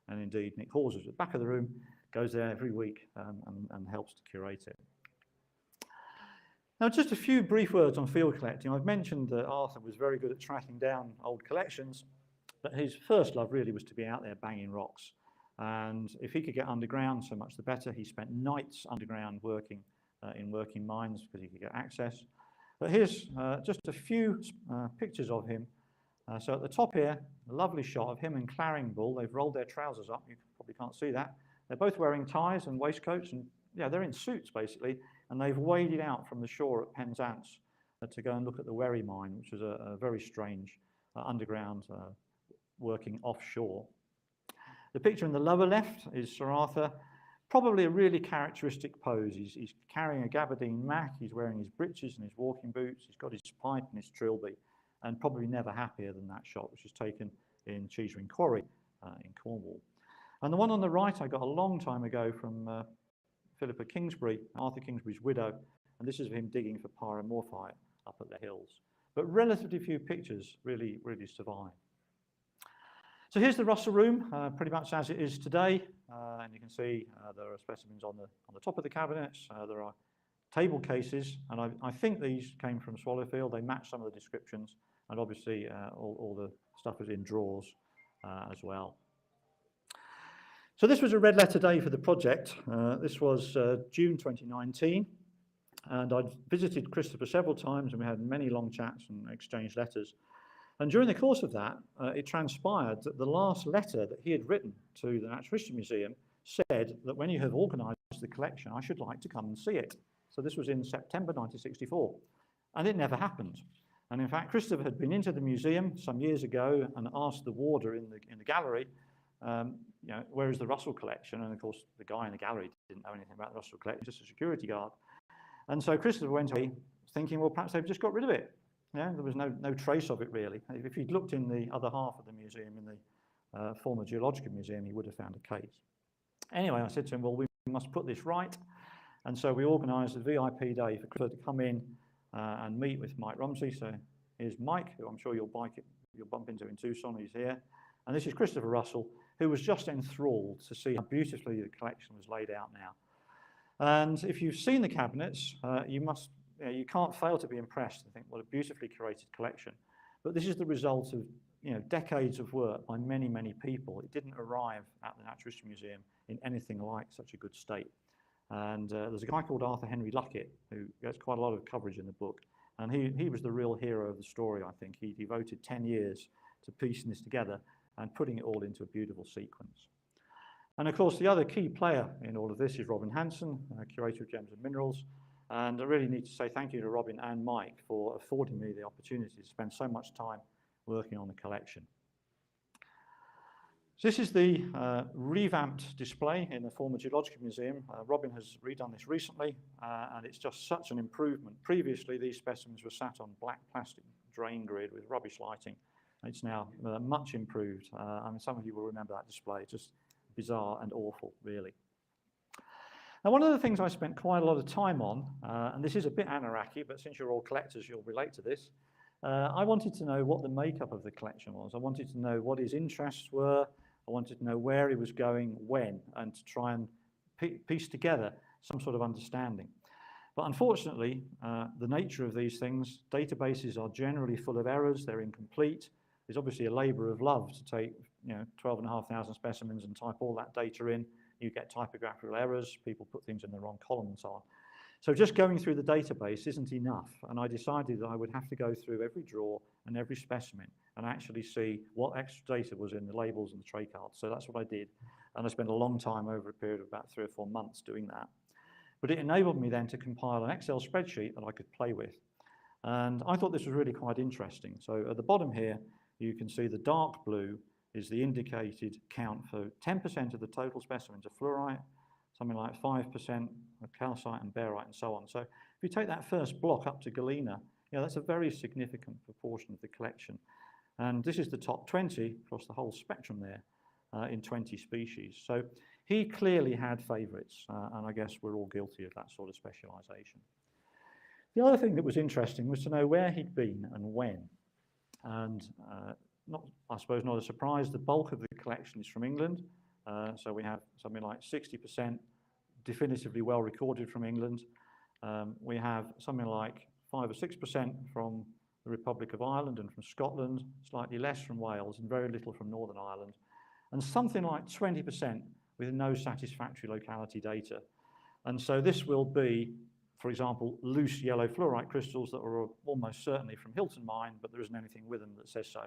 And indeed, Nick Hawes, at the back of the room, goes there every week and helps to curate it. Now, just a few brief words on field collecting. I've mentioned that Arthur was very good at tracking down old collections, but his first love really was to be out there banging rocks. And if he could get underground, so much the better. He spent nights underground working in working mines because he could get access. But here's just a few pictures of him. So at the top here, a lovely shot of him and Claringbull. They've rolled their trousers up. You probably can't see that. They're both wearing ties and waistcoats, and yeah, they're in suits basically. And they've waded out from the shore at Penzance to go and look at the Wherry mine, which is a very strange underground working offshore. The picture in the lower left is Sir Arthur. Probably a really characteristic pose. He's carrying a gabardine mac, he's wearing his breeches and his walking boots, he's got his pipe and his trilby, and probably never happier than that shot, which was taken in Cheesering Quarry in Cornwall. And the one on the right I got a long time ago from Philippa Kingsbury, Arthur Kingsbury's widow, and this is of him digging for pyromorphite up at the hills. But relatively few pictures really survive. So here's the Russell Room, pretty much as it is today. And you can see there are specimens on the top of the cabinets. There are table cases, and I think these came from Swallowfield. They match some of the descriptions, and obviously all the stuff is in drawers as well. So this was a red letter day for the project. This was June 2019, and I'd visited Christopher several times, and we had many long chats and exchanged letters. And during the course of that, it transpired that the last letter that he had written to the Natural History Museum said that when you have organised the collection, I should like to come and see it. So this was in September 1964, and it never happened. And in fact, Christopher had been into the museum some years ago and asked the warder in the gallery, where is the Russell collection? And of course, the guy in the gallery didn't know anything about the Russell collection, just a security guard. And so Christopher went away thinking, well, perhaps they've just got rid of it. Yeah, there was no trace of it really. If he'd looked in the other half of the museum, in the former geological museum, he would have found a case. Anyway, I said to him, well, we must put this right. And so we organised a VIP day for Christopher to come in and meet with Mike Rumsey. So here's Mike, who I'm sure you'll bump into in Tucson. He's here. And this is Christopher Russell, who was just enthralled to see how beautifully the collection was laid out now. And if you've seen the cabinets, you can't fail to be impressed and think, what a beautifully curated collection. But this is the result of decades of work by many, many people. It didn't arrive at the Natural History Museum in anything like such a good state. And there's a guy called Arthur Henry Luckett, who gets quite a lot of coverage in the book. And he was the real hero of the story, I think. He devoted 10 years to piecing this together and putting it all into a beautiful sequence. And of course, the other key player in all of this is Robin Hanson, curator of Gems and Minerals. And I really need to say thank you to Robin and Mike for affording me the opportunity to spend so much time working on the collection. So this is the revamped display in the former Geological Museum. Robin has redone this recently, and it's just such an improvement. Previously, these specimens were sat on black plastic drain grid with rubbish lighting. It's now much improved. I mean, some of you will remember that display, just bizarre and awful, really. Now, one of the things I spent quite a lot of time on, and this is a bit anarchy, but since you're all collectors, you'll relate to this. I wanted to know what the makeup of the collection was. I wanted to know what his interests were. I wanted to know where he was going, when, and to try and piece together some sort of understanding. But unfortunately, the nature of these things, databases are generally full of errors, they're incomplete. There's obviously a labor of love to take 12,500 specimens and type all that data in. You get typographical errors, people put things in the wrong column and so on. So just going through the database isn't enough, and I decided that I would have to go through every drawer and every specimen and actually see what extra data was in the labels and the tray cards. So that's what I did, and I spent a long time over a period of about 3 or 4 months doing that. But it enabled me then to compile an Excel spreadsheet that I could play with. And I thought this was really quite interesting. So at the bottom here, you can see the dark blue is the indicated count for 10% of the total specimens of fluorite, something like 5% of calcite and barite and so on. So if you take that first block up to galena, that's a very significant proportion of the collection. And this is the top 20 across the whole spectrum there in 20 species. So he clearly had favorites, and I guess we're all guilty of that sort of specialization. The other thing that was interesting was to know where he'd been and when. And I suppose not a surprise, the bulk of the collection is from England. So we have something like 60% definitively well recorded from England. We have something like 5 or 6% from the Republic of Ireland and from Scotland, slightly less from Wales and very little from Northern Ireland, and something like 20% with no satisfactory locality data. And so this will be, for example, loose yellow fluorite crystals that are almost certainly from Hilton Mine, but there isn't anything with them that says so.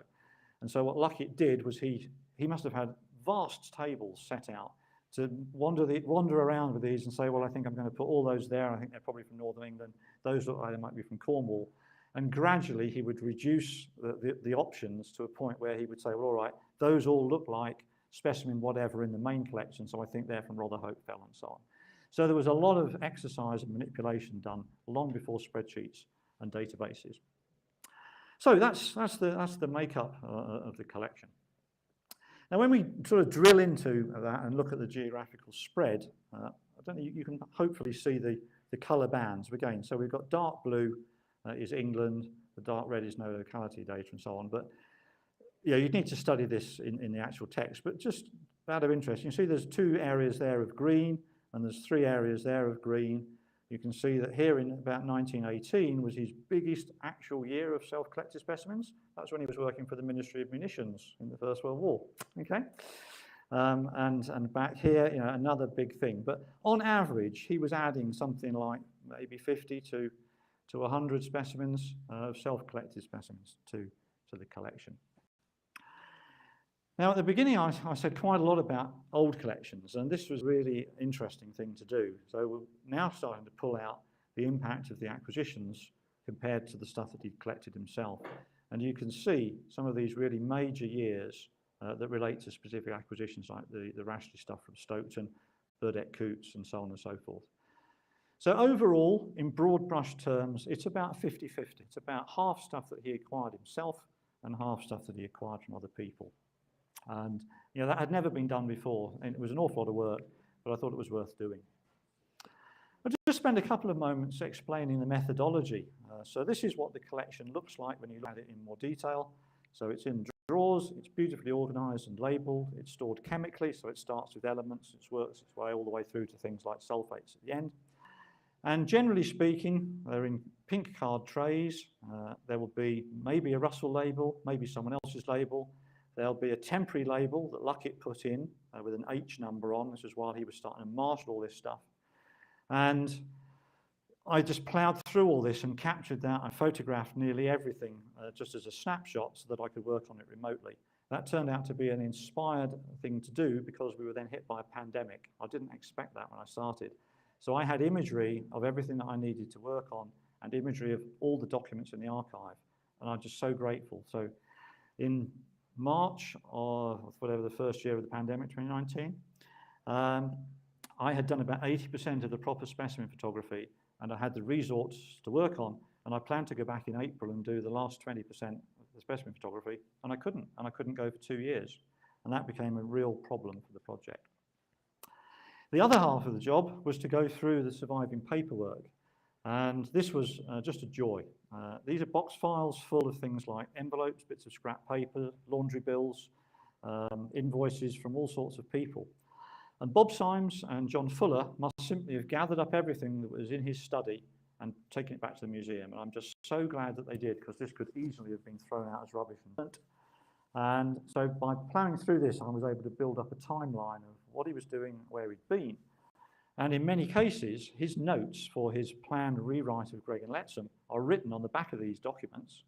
And so what Luckett did was he must have had vast tables set out to wander around with these and say, well, I think I'm going to put all those there. I think they're probably from Northern England. Those look like they might be from Cornwall. And gradually he would reduce the options to a point where he would say, well, all right, those all look like specimen whatever in the main collection, so I think they're from Rotherhope Fell and so on. So there was a lot of exercise and manipulation done long before spreadsheets and databases. So that's the makeup of the collection. Now, when we sort of drill into that and look at the geographical spread, I don't know, you can hopefully see the colour bands again. So we've got dark blue is England, the dark red is no locality data and so on. But you'd need to study this in the actual text. But just out of interest, you can see there's 2 areas there of green and there's 3 areas there of green. You can see that here in about 1918 was his biggest actual year of self-collected specimens. That's when he was working for the Ministry of Munitions in the First World War, okay? And back here, another big thing. But on average, he was adding something like maybe 50 to 100 specimens of self-collected specimens to the collection. Now, at the beginning, I said quite a lot about old collections, and this was a really interesting thing to do. So we're now starting to pull out the impact of the acquisitions compared to the stuff that he'd collected himself. And you can see some of these really major years that relate to specific acquisitions, like the Rashley stuff from Stoketon, Burdett Coots, and so on and so forth. So overall, in broad brush terms, it's about 50-50. It's about half stuff that he acquired himself and half stuff that he acquired from other people. And that had never been done before, and it was an awful lot of work, but I thought it was worth doing. I'll just spend a couple of moments explaining the methodology. So this is what the collection looks like when you look at it in more detail. So it's in drawers, it's beautifully organized and labeled, it's stored chemically, so it starts with elements, it works its way all the way through to things like sulfates at the end. And generally speaking, they're in pink card trays. There will be maybe a Russell label, maybe someone else's label. There'll be a temporary label that Luckett put in with an H number on. This is while he was starting to marshal all this stuff. And I just ploughed through all this and captured that. I photographed nearly everything just as a snapshot so that I could work on it remotely. That turned out to be an inspired thing to do because we were then hit by a pandemic. I didn't expect that when I started. So I had imagery of everything that I needed to work on and imagery of all the documents in the archive. And I'm just so grateful. So in March of whatever the first year of the pandemic, 2019, I had done about 80% of the proper specimen photography, and I had the resources to work on, and I planned to go back in April and do the last 20% of the specimen photography, and I couldn't go for 2 years, and that became a real problem for the project. The other half of the job was to go through the surviving paperwork, and this was just a joy. These are box files full of things like envelopes, bits of scrap paper, laundry bills, invoices from all sorts of people. And Bob Symes and John Fuller must simply have gathered up everything that was in his study and taken it back to the museum. And I'm just so glad that they did, because this could easily have been thrown out as rubbish. And so by plowing through this, I was able to build up a timeline of what he was doing, where he'd been. And in many cases, his notes for his planned rewrite of Greg and Lettsome are written on the back of these documents.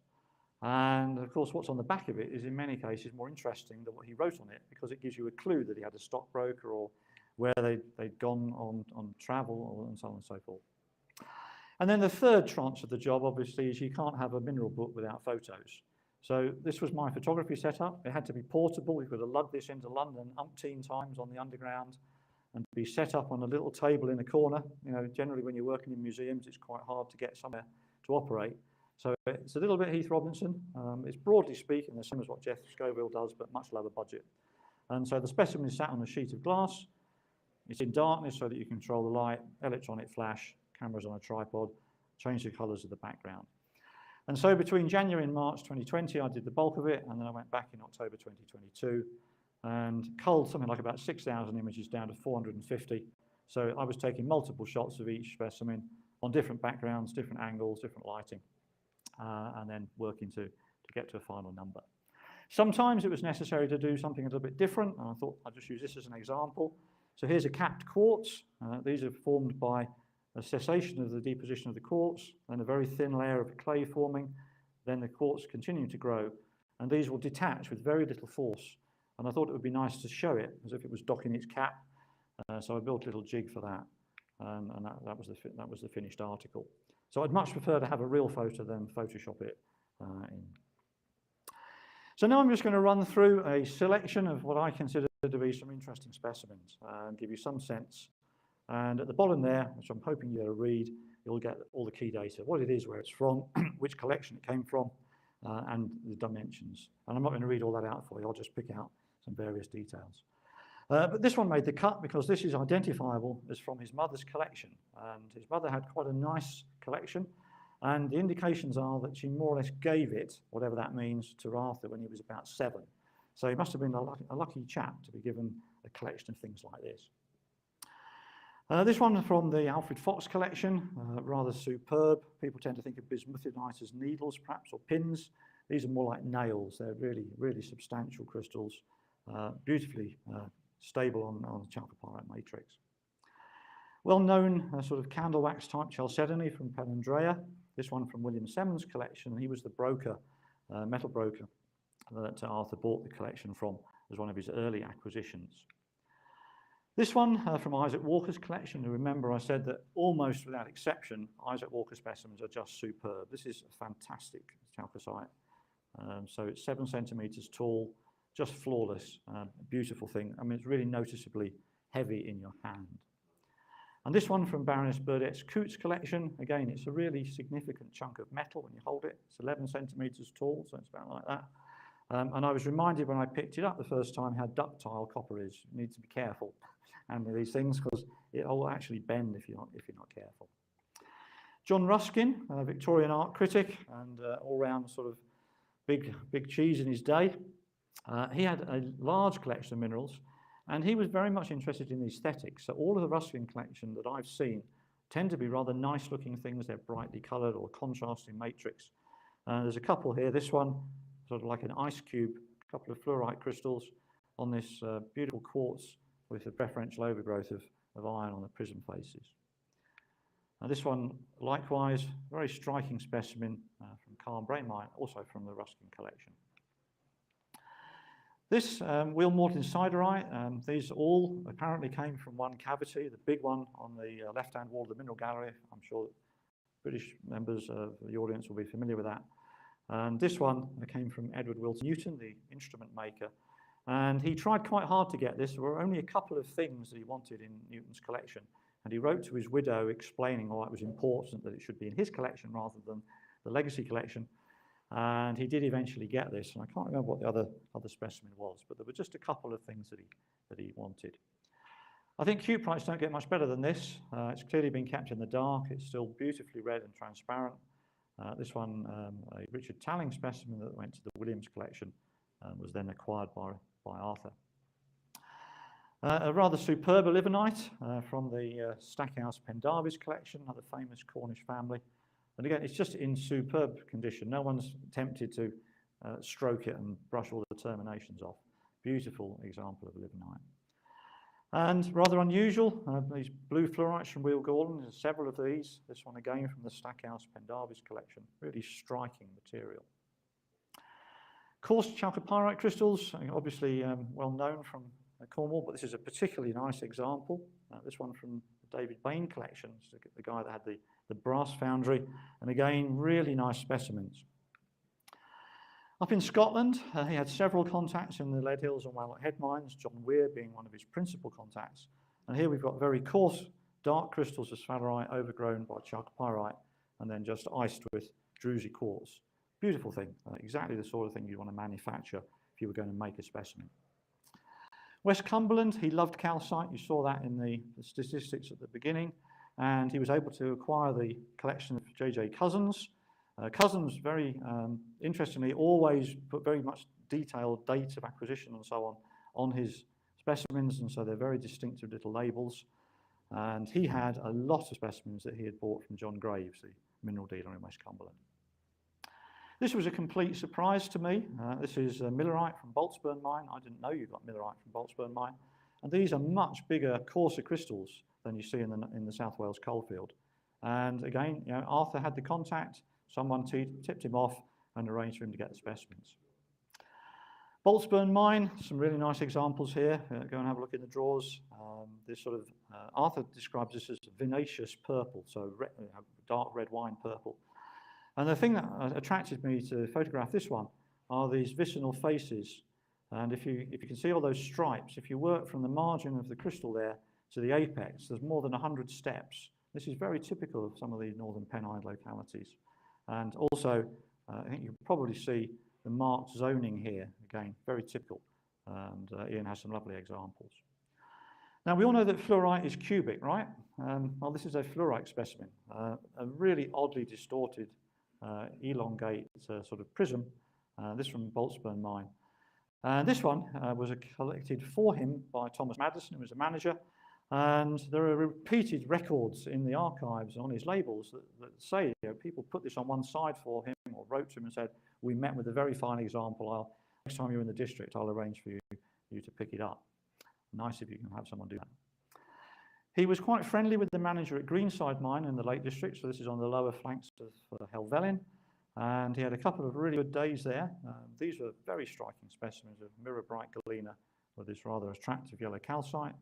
And of course, what's on the back of it is in many cases more interesting than what he wrote on it, because it gives you a clue that he had a stockbroker or where they'd gone on travel and so on and so forth. And then the third tranche of the job, obviously, is you can't have a mineral book without photos. So this was my photography setup. It had to be portable. We could have lugged this into London umpteen times on the Underground and be set up on a little table in a corner. You know, generally when you're working in museums, it's quite hard to get somewhere to operate. So it's a little bit Heath Robinson. It's broadly speaking the same as what Jeff Scoville does, but much lower budget. And so the specimen is sat on a sheet of glass. It's in darkness so that you control the light, electronic flash, cameras on a tripod, change the colours of the background. And so between January and March 2020, I did the bulk of it, and then I went back in October 2022 and culled something like about 6,000 images down to 450. So I was taking multiple shots of each specimen on different backgrounds, different angles, different lighting, and then working to get to a final number. Sometimes it was necessary to do something a little bit different, and I thought I'd just use this as an example. So here's a capped quartz. These are formed by a cessation of the deposition of the quartz, then a very thin layer of clay forming, then the quartz continuing to grow, and these will detach with very little force. And I thought it would be nice to show it as if it was docking its cap. So I built a little jig for that, and that was the finished article. So I'd much prefer to have a real photo than Photoshop it in. So now I'm just going to run through a selection of what I consider to be some interesting specimens and give you some sense. And at the bottom there, which I'm hoping you'll read, you'll get all the key data, what it is, where it's from, which collection it came from, and the dimensions. And I'm not going to read all that out for you, I'll just pick out some various details. But this one made the cut because this is identifiable as from his mother's collection. And his mother had quite a nice collection. And the indications are that she more or less gave it, whatever that means, to Arthur when he was about 7. So he must have been a lucky chap to be given a collection of things like this. This one from the Alfred Fox collection, rather superb. People tend to think of bismuthinite as needles, perhaps, or pins. These are more like nails. They're really, really substantial crystals, beautifully stable on the chalcopyrite matrix. Well-known sort of candle wax type chalcedony from Penandrea. This one from William Semon's collection. He was the broker, metal broker, that Arthur bought the collection from as one of his early acquisitions. This one from Isaac Walker's collection. You remember I said that almost without exception, Isaac Walker specimens are just superb. This is a fantastic chalcocite. So it's 7 centimeters tall, just flawless, beautiful thing. I mean, it's really noticeably heavy in your hand. And this one from Baroness Burdette's Coots collection. Again, it's a really significant chunk of metal when you hold it. It's 11 centimeters tall, so it's about like that. And I was reminded when I picked it up the first time how ductile copper is. You need to be careful handling these things because it will actually bend if you're not careful. John Ruskin, a Victorian art critic and all-round sort of big cheese in his day. He had a large collection of minerals, and he was very much interested in the aesthetics. So all of the Ruskin collection that I've seen tend to be rather nice-looking things. They're brightly coloured or contrasting matrix. There's a couple here. This one, sort of like an ice cube, a couple of fluorite crystals on this beautiful quartz with a preferential overgrowth of iron on the prism faces. This one, likewise, very striking specimen from Carn Brain Mine, also from the Ruskin collection. This wheel Morton siderite, these all apparently came from one cavity, the big one on the left-hand wall of the Mineral Gallery. I'm sure British members of the audience will be familiar with that. And this one came from Edward Wilton Newton, the instrument maker. And he tried quite hard to get this. There were only a couple of things that he wanted in Newton's collection. And he wrote to his widow explaining why it was important that it should be in his collection rather than the legacy collection. And he did eventually get this. And I can't remember what the other specimen was, but there were just a couple of things that he wanted. I think cuprites don't get much better than this. It's clearly been kept in the dark. It's still beautifully red and transparent. This one, a Richard Talling specimen that went to the Williams collection, was then acquired by Arthur. A rather superb olivenite from the Stackhouse Pendarvis collection, another famous Cornish family. And again, it's just in superb condition. No one's tempted to stroke it and brush all the terminations off. Beautiful example of olivenite. And rather unusual, these blue fluorites from Wheal Gordon. There's several of these. This one again from the Stackhouse Pendarvis collection. Really striking material. Coarse chalcopyrite crystals, obviously well known from Cornwall, but this is a particularly nice example. This one from the David Bain collection, the guy that had the brass foundry, and again, really nice specimens. Up in Scotland, he had several contacts in the Lead Hills and Walnut Head mines, John Weir being one of his principal contacts. And here we've got very coarse, dark crystals of sphalerite overgrown by chalcopyrite and then just iced with druzy quartz. Beautiful thing, exactly the sort of thing you want to manufacture if you were going to make a specimen. West Cumberland, he loved calcite. You saw that in the statistics at the beginning. And he was able to acquire the collection of J.J. Cousins. Cousins, very interestingly, always put very much detailed dates of acquisition and so on his specimens, and so they're very distinctive little labels. And he had a lot of specimens that he had bought from John Graves, the mineral dealer in West Cumberland. This was a complete surprise to me. This is millerite from Boltzburn Mine. I didn't know you got millerite from Boltzburn Mine. And these are much bigger, coarser crystals than you see in the South Wales coalfield. And again, you know, Arthur had the contact. Someone tipped him off and arranged for him to get the specimens. Boltzburn Mine, some really nice examples here. Go and have a look in the drawers. This sort of, Arthur describes this as vinaceous purple, so dark red wine purple. And the thing that attracted me to photograph this one are these vicinal faces. And if you can see all those stripes, if you work from the margin of the crystal there to the apex, there's more than 100 steps. This is very typical of some of the northern Pennine localities. And also, I think you can probably see the marked zoning here, again, very typical. And Ian has some lovely examples. Now, we all know that fluorite is cubic, right? Well, this is a fluorite specimen, a really oddly distorted, elongate sort of prism, this from Boltzburn Mine. This one was collected for him by Thomas Madison, who was a manager. And there are repeated records in the archives on his labels that say, you know, people put this on one side for him or wrote to him and said, we met with a very fine example. Next time you're in the district, I'll arrange for you to pick it up. Nice if you can have someone do that. He was quite friendly with the manager at Greenside Mine in the Lake District, so this is on the lower flanks of Helvellyn. And he had a couple of really good days there. These were very striking specimens of mirror bright galena with this rather attractive yellow calcite.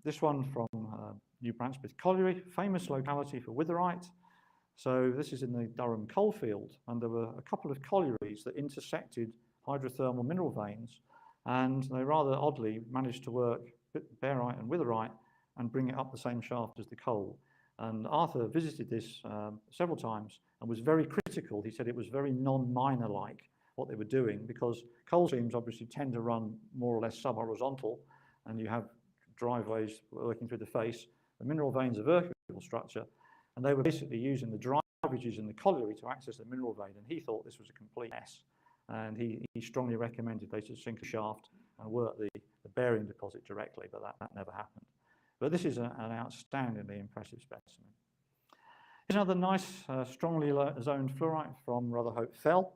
This one from New Branchmouth Colliery, famous locality for witherite. So this is in the Durham coalfield, and there were a couple of collieries that intersected hydrothermal mineral veins, and they rather oddly managed to work barite and witherite and bring it up the same shaft as the coal. And Arthur visited this several times and was very critical. He said it was very non-miner-like what they were doing, because coal seams obviously tend to run more or less sub-horizontal, and you have driveways working through the face. The mineral veins are vertical structure, and they were basically using the drivages in the colliery to access the mineral vein, and he thought this was a complete mess. And he strongly recommended they should sink a shaft and work the bearing deposit directly, but that never happened. But this is an outstandingly impressive specimen. Here's another nice, strongly zoned fluorite from Rotherhope Fell.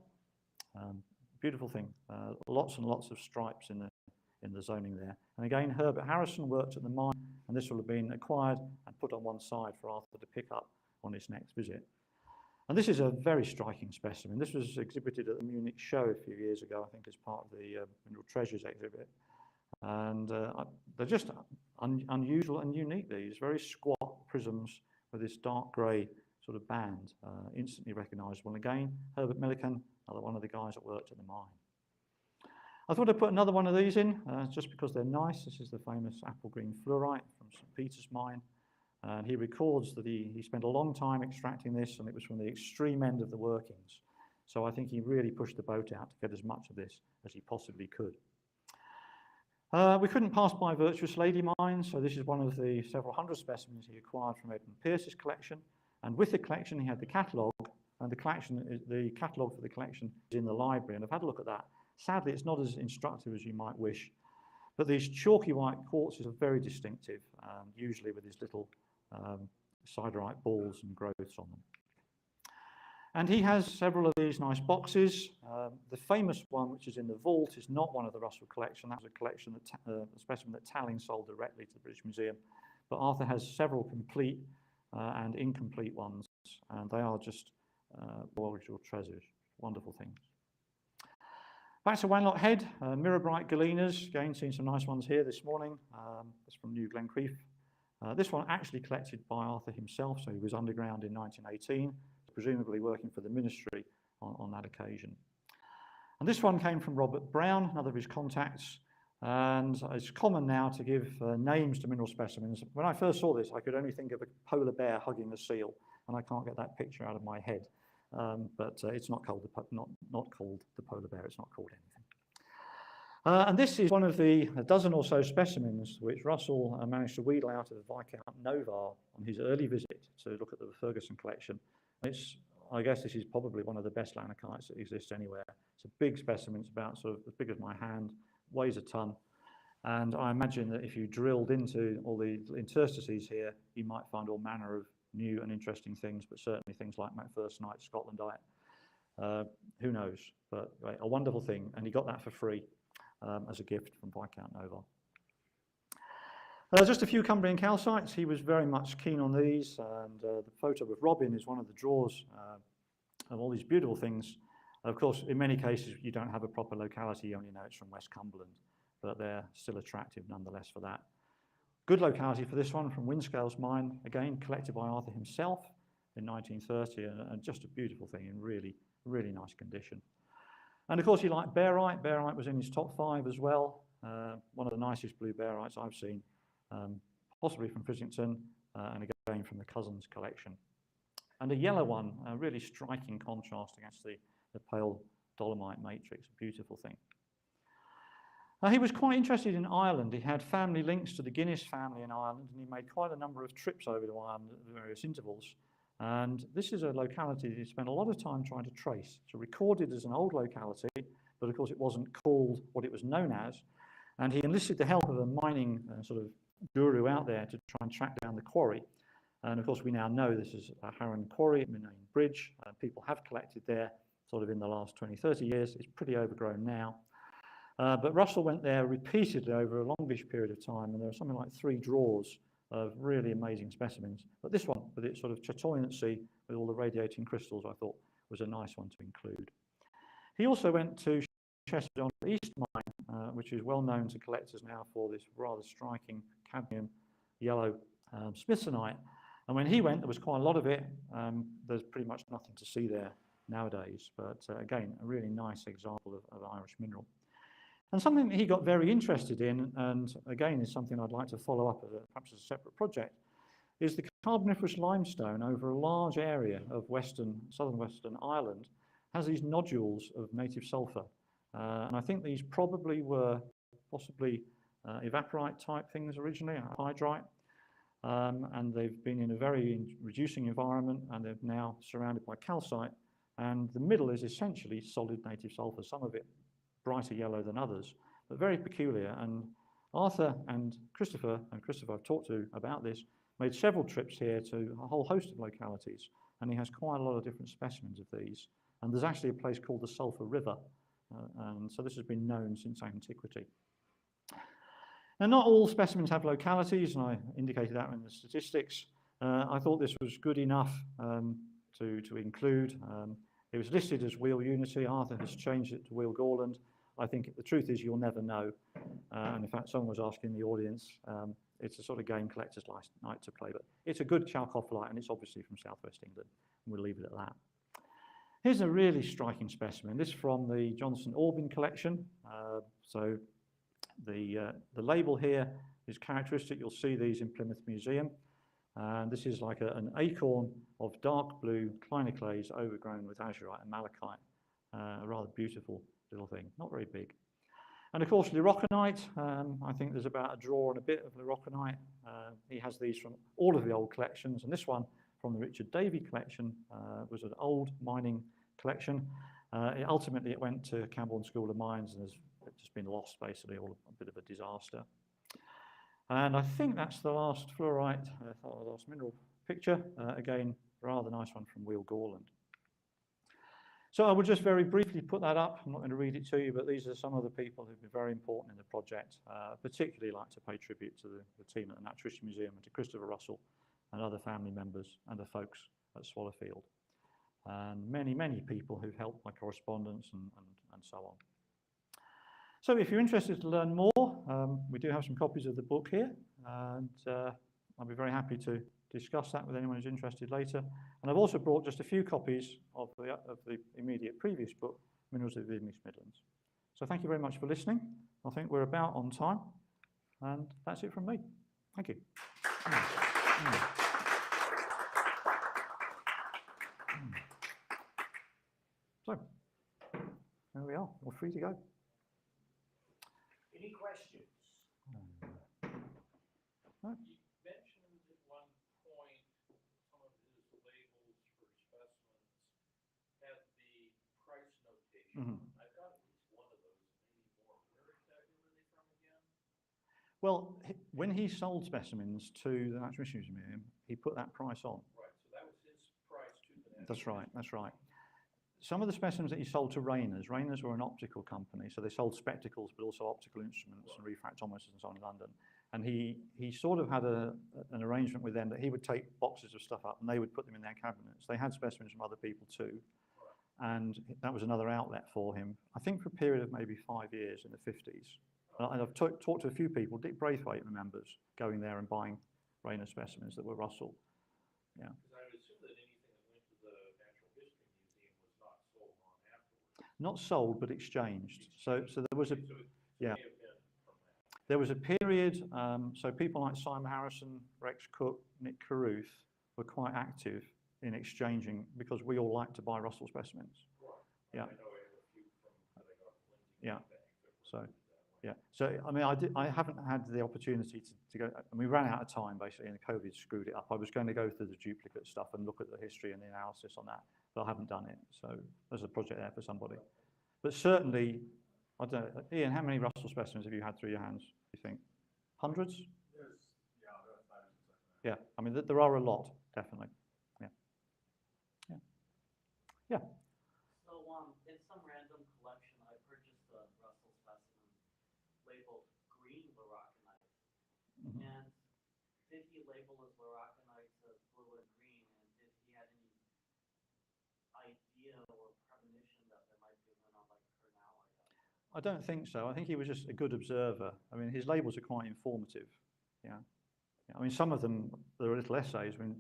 Beautiful thing. Lots and lots of stripes in in the zoning there. And again, Herbert Harrison worked at the mine, and this will have been acquired and put on one side for Arthur to pick up on his next visit. And this is a very striking specimen. This was exhibited at the Munich show a few years ago, I think as part of the Mineral Treasures exhibit. And they're just unusual and unique, these very squat prisms with this dark grey sort of band, instantly recognisable. And again, Herbert Millikan, another one of the guys that worked at the mine. I thought I'd put another one of these in, just because they're nice. This is the famous apple green fluorite from St. Peter's mine. And he records that he spent a long time extracting this, and it was from the extreme end of the workings. So I think he really pushed the boat out to get as much of this as he possibly could. We couldn't pass by Virtuous Lady Mine, so this is one of the several hundred specimens he acquired from Edmund Pierce's collection. And with the collection, he had the catalogue, and the catalogue for the collection is in the library, and I've had a look at that. Sadly, it's not as instructive as you might wish, but these chalky white quartzes are very distinctive, usually with these little siderite balls and growths on them. And he has several of these nice boxes. The famous one, which is in the vault, is not one of the Russell collection. That was a collection, a specimen that Talling sold directly to the British Museum. But Arthur has several complete and incomplete ones, and they are just original treasures, wonderful things. Back to Wanlock Head, mirror bright galenas. Again, seen some nice ones here this morning. That's from New Glencreef. This one actually collected by Arthur himself, so he was underground in 1918, presumably working for the ministry on that occasion. And this one came from Robert Brown, another of his contacts, and it's common now to give names to mineral specimens. When I first saw this, I could only think of a polar bear hugging a seal, and I can't get that picture out of my head. But it's not called not called the polar bear, it's not called anything. And this is one of a dozen or so specimens which Russell managed to wheedle out of Viscount Novar on his early visit to look at the Ferguson collection. I guess this is probably one of the best lanocytes that exists anywhere. It's a big specimen, it's about sort of as big as my hand, weighs a ton. And I imagine that if you drilled into all the interstices here, you might find all manner of new and interesting things, but certainly things like McPhersonite, Scotlandite. Who knows? But a wonderful thing, and he got that for free as a gift from Viscount Novar. Just a few Cumbrian calcites. He was very much keen on these, and the photo of Robin is one of the draws of all these beautiful things. Of course, in many cases, you don't have a proper locality, you only know it's from West Cumberland, but they're still attractive nonetheless for that. Good locality for this one from Windscale's mine, again collected by Arthur himself in 1930, and just a beautiful thing in really, really nice condition. And of course, he liked barite. Barite was in his top 5 as well. One of the nicest blue barites I've seen, possibly from Frissington, and again from the Cousins collection. And a yellow one, a really striking contrast against the pale dolomite matrix, a beautiful thing. He was quite interested in Ireland. He had family links to the Guinness family in Ireland, and he made quite a number of trips over to Ireland at various intervals. And this is a locality that he spent a lot of time trying to trace. It's recorded as an old locality, but of course it wasn't called what it was known as. And he enlisted the help of a mining sort of guru out there to try and track down the quarry. And of course we now know this is a Harran quarry at Minane Bridge. People have collected there sort of in the last 20, 30 years. It's pretty overgrown now. But Russell went there repeatedly over a longish period of time, and there are something like 3 drawers of really amazing specimens. But this one, with its sort of chatoyancy, with all the radiating crystals, I thought was a nice one to include. He also went to Chester East Mine, which is well known to collectors now for this rather striking cadmium yellow smithsonite. And when he went, there was quite a lot of it. There's pretty much nothing to see there nowadays, but again, a really nice example of Irish mineral. And something that he got very interested in, and again is something I'd like to follow up perhaps as a separate project, is the Carboniferous limestone over a large area of southern Western Ireland has these nodules of native sulfur. And I think these probably were possibly evaporite type things originally, hydrite. And they've been in a very reducing environment, and they're now surrounded by calcite. And the middle is essentially solid native sulfur, some of it brighter yellow than others, but very peculiar. And Arthur and Christopher I've talked to about this, made several trips here to a whole host of localities, and he has quite a lot of different specimens of these. And there's actually a place called the Sulphur River, and so this has been known since antiquity. Now, not all specimens have localities, and I indicated that in the statistics. I thought this was good enough to include. It was listed as Wheel Unity. Arthur has changed it to Wheel Gorland. I think the truth is you'll never know. And in fact, someone was asking the audience, it's a sort of game collector's night to play, but it's a good chalcophyllite, and it's obviously from southwest England, and we'll leave it at that. Here's a really striking specimen. This is from the Johnson Aubin collection. So the label here is characteristic. You'll see these in Plymouth Museum. And this is like an acorn of dark blue clinoclase overgrown with azurite and malachite. A rather beautiful little thing, not very big. And of course, Leuroconite. I think there's about a drawer and a bit of Leuroconite. He has these from all of the old collections, and this one from the Richard Davey collection was an old mining collection. Ultimately, it went to Camborne School of Mines and has just been lost, basically, all a bit of a disaster. And I think that's the last fluorite, last mineral picture. Again, rather nice one from Wheel Gorland. So I will just very briefly put that up. I'm not going to read it to you, but these are some of the people who've been very important in the project. Particularly like to pay tribute to the team at the Natural History Museum and to Christopher Russell and other family members and the folks at Swallowfield. And many, many people who've helped my correspondence and so on. So if you're interested to learn more, we do have some copies of the book here, and I'll be very happy to discuss that with anyone who's interested later. And I've also brought just a few copies of the immediate previous book, Minerals of the English Midlands. So thank you very much for listening. I think we're about on time, and that's it from me. Thank you. So, there we are. We're free to go. Any questions? You mentioned at one point some of his labels for specimens had the price notation. I've got at least one of those, maybe more. Where exactly were they from again? Well, when he sold specimens to the Natural History Museum, he put that price on. Right, so that was his price to the That's right, that's right. Some of the specimens that he sold to Rayners were an optical company, so they sold spectacles, but also optical instruments and refractometers and so on in London. And he sort of had an arrangement with them that he would take boxes of stuff up and they would put them in their cabinets. They had specimens from other people too. And that was another outlet for him, I think for a period of maybe 5 years in the 50s. And I've talked to a few people. Dick Braithwaite remembers going there and buying Rayner specimens that were Russell. Yeah. Because I would assume that anything that went to the Natural History Museum was not sold on afterwards. Not sold, but exchanged. So there was a, yeah. May have been from that. There was a period, so people like Simon Harrison, Rex Cook, Nick Carruth were quite active in exchanging because we all like to buy Russell specimens. Right. Yeah. I know I have a few from that I got from Lindsay Yeah. Bank that were So, that way. yeah. So, I mean, I haven't had the opportunity to go, and we ran out of time basically, and COVID screwed it up. I was going to go through the duplicate stuff and look at the history and the analysis on that, but I haven't done it. So there's a project there for somebody. But certainly, I don't know, Ian, how many Russell specimens have you had through your hands, do you think? Hundreds? Yeah, I mean, there are a lot, definitely. Yeah. Yeah. Yeah. So, in some random collection, I purchased a Russell specimen labeled green Leuroconite. And did he label his Leuroconite as blue and green? And did he have any idea or premonition that there might be a mineral like Kernallite? I don't think so. I think he was just a good observer. I mean, his labels are quite informative. Yeah. I mean, some of them, there are little essays. I mean,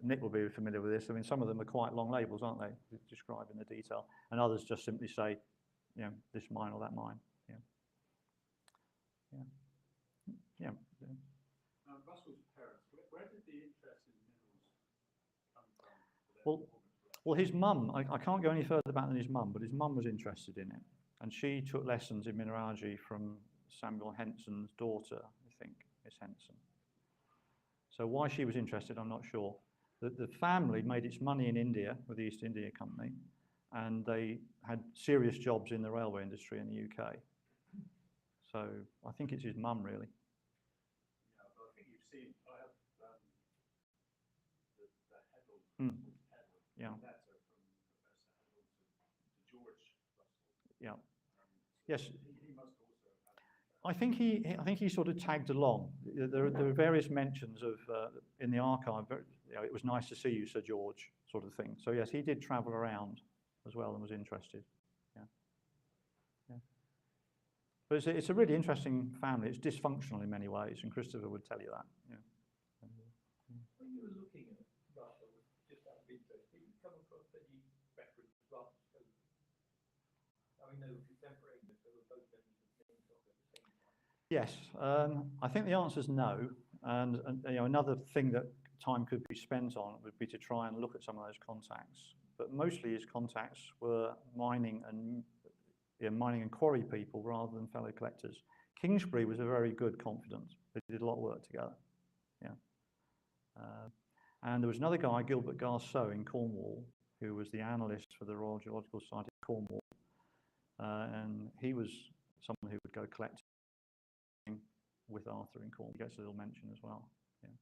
Nick will be familiar with this. I mean, some of them are quite long labels, aren't they, describing the detail. And others just simply say, you know, this mine or that mine. Yeah. Yeah. Yeah. Russell's parents, where did the interest in minerals come from? Well, his mum, I can't go any further back than his mum, but his mum was interested in it. And she took lessons in mineralogy from Samuel Henson's daughter, I think, Miss Henson. So why she was interested, I'm not sure. The family made its money in India with the East India Company, and they had serious jobs in the railway industry in the UK. So I think it's his mum, really. Yeah, but I think you've seen, I have the Heddle, Yeah. letter from Professor Heddle to George Russell. Yeah. So Yes. he must also have had I think he sort of tagged along. There are various mentions of in the archive. You know, it was nice to see you, Sir George, sort of thing. So yes, he did travel around as well and was interested. Yeah, yeah. But it's a really interesting family. It's dysfunctional in many ways, and Christopher would tell you that. Yeah. When you were looking at Russell, just out of interest, did you come across any reference to Russell? I mean, they were contemporaries, but they were both members of the same sort at the same time. Yes, I think the answer is no. And you know, another thing that time could be spent on would be to try and look at some of those contacts. But mostly his contacts were mining and quarry people rather than fellow collectors. Kingsbury was a very good confidant. They did a lot of work together. Yeah. And there was another guy, Gilbert Garceau in Cornwall, who was the analyst for the Royal Geological Society of Cornwall. And he was someone who would go collecting with Arthur in Cornwall. He gets a little mention as well. Yeah.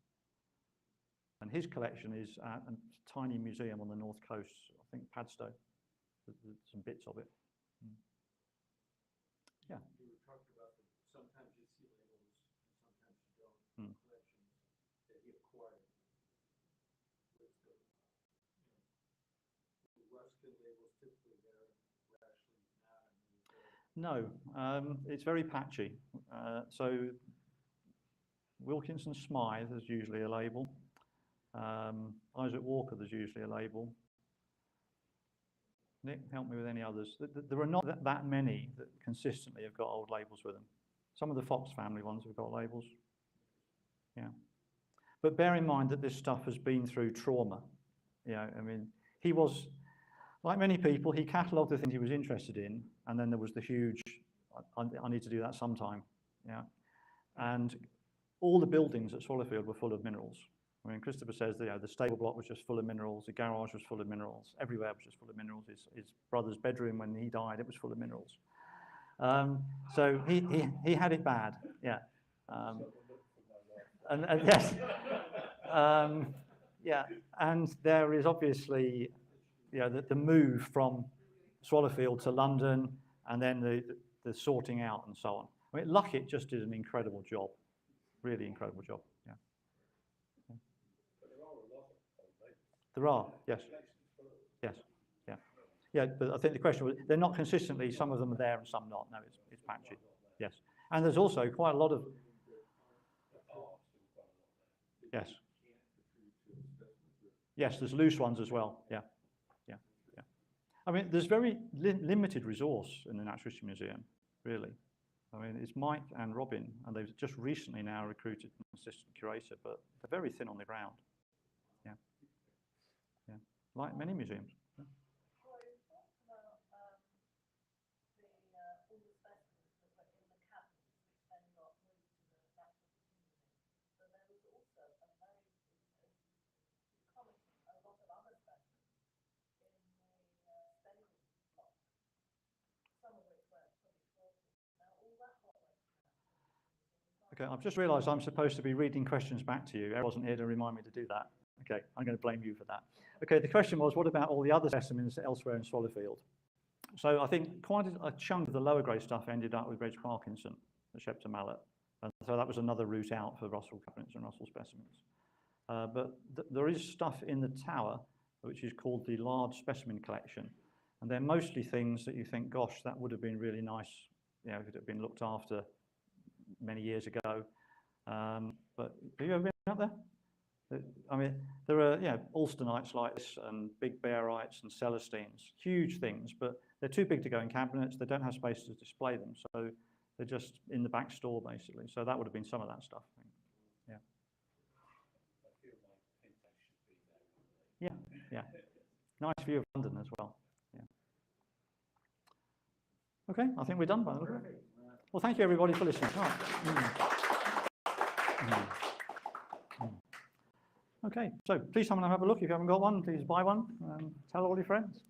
And his collection is at a tiny museum on the north coast, I think Padstow. There's some bits of it. Mm. Yeah. You were talking about that sometimes you see labels and sometimes you don't. Collections that he acquired with the Ruskin labels typically there were actually not. No, it's very patchy. So Wilkinson Smythe is usually a label. Isaac Walker, there's usually a label. Nick, help me with any others. There are not that many that consistently have got old labels with them. Some of the Fox family ones have got labels. Yeah. But bear in mind that this stuff has been through trauma. Yeah, I mean, he was, like many people, he catalogued the things he was interested in, and then there was the huge, I need to do that sometime. Yeah. And all the buildings at Swallowfield were full of minerals. I mean, Christopher says that, you know, the stable block was just full of minerals, the garage was full of minerals, everywhere was just full of minerals. His brother's bedroom, when he died, it was full of minerals. So he had it bad, yeah. And yes, yeah, and there is obviously, you know, the move from Swallowfield to London, and then the sorting out and so on. I mean, Luckett just did an incredible job, really incredible job. Yeah. There are, yes. Yes, yeah. Yeah, but I think the question was, they're not consistently, some of them are there and some not. No, it's patchy, yes. And there's also quite a lot of, yes. Yes, there's loose ones as well, yeah, yeah, yeah. I mean, there's very limited resource in the Natural History Museum, really. I mean, it's Mike and Robin, and they've just recently now recruited an assistant curator, but they're very thin on the ground. Yeah. Yeah. Like many museums. Yeah. Well, you talked about all the specimens that were in the cabinets, which then got moved to the Natural History Museum. But there was also a very, you commented a lot of other specimens in the stable block, some of which were fully sorted. Now, all that got went to the Natural History Museum. Okay, I've just realised I'm supposed to be reading questions back to you. Eric wasn't here to remind me to do that. Okay, I'm going to blame you for that. Okay, the question was, what about all the other specimens elsewhere in Swallowfield? So I think quite a chunk of the lower grade stuff ended up with Reg Parkinson at Shepton Mallet. And so that was another route out for Russell cabinets and Russell specimens. But there is stuff in the tower, which is called the large specimen collection. And they're mostly things that you think, gosh, that would have been really nice, you know, if it had been looked after many years ago. But have you ever been up there? I mean, there are, you know, Alstonites like this and big Bearites and Celestines, huge things, but they're too big to go in cabinets. They don't have space to display them, so they're just in the back store, basically. So that would have been some of that stuff. Yeah. Yeah, yeah. Nice view of London as well. Yeah. Okay, I think we're done by the way. Well, thank you everybody for listening. Right. Okay, so please come and have a look. If you haven't got one, please buy one and tell all your friends.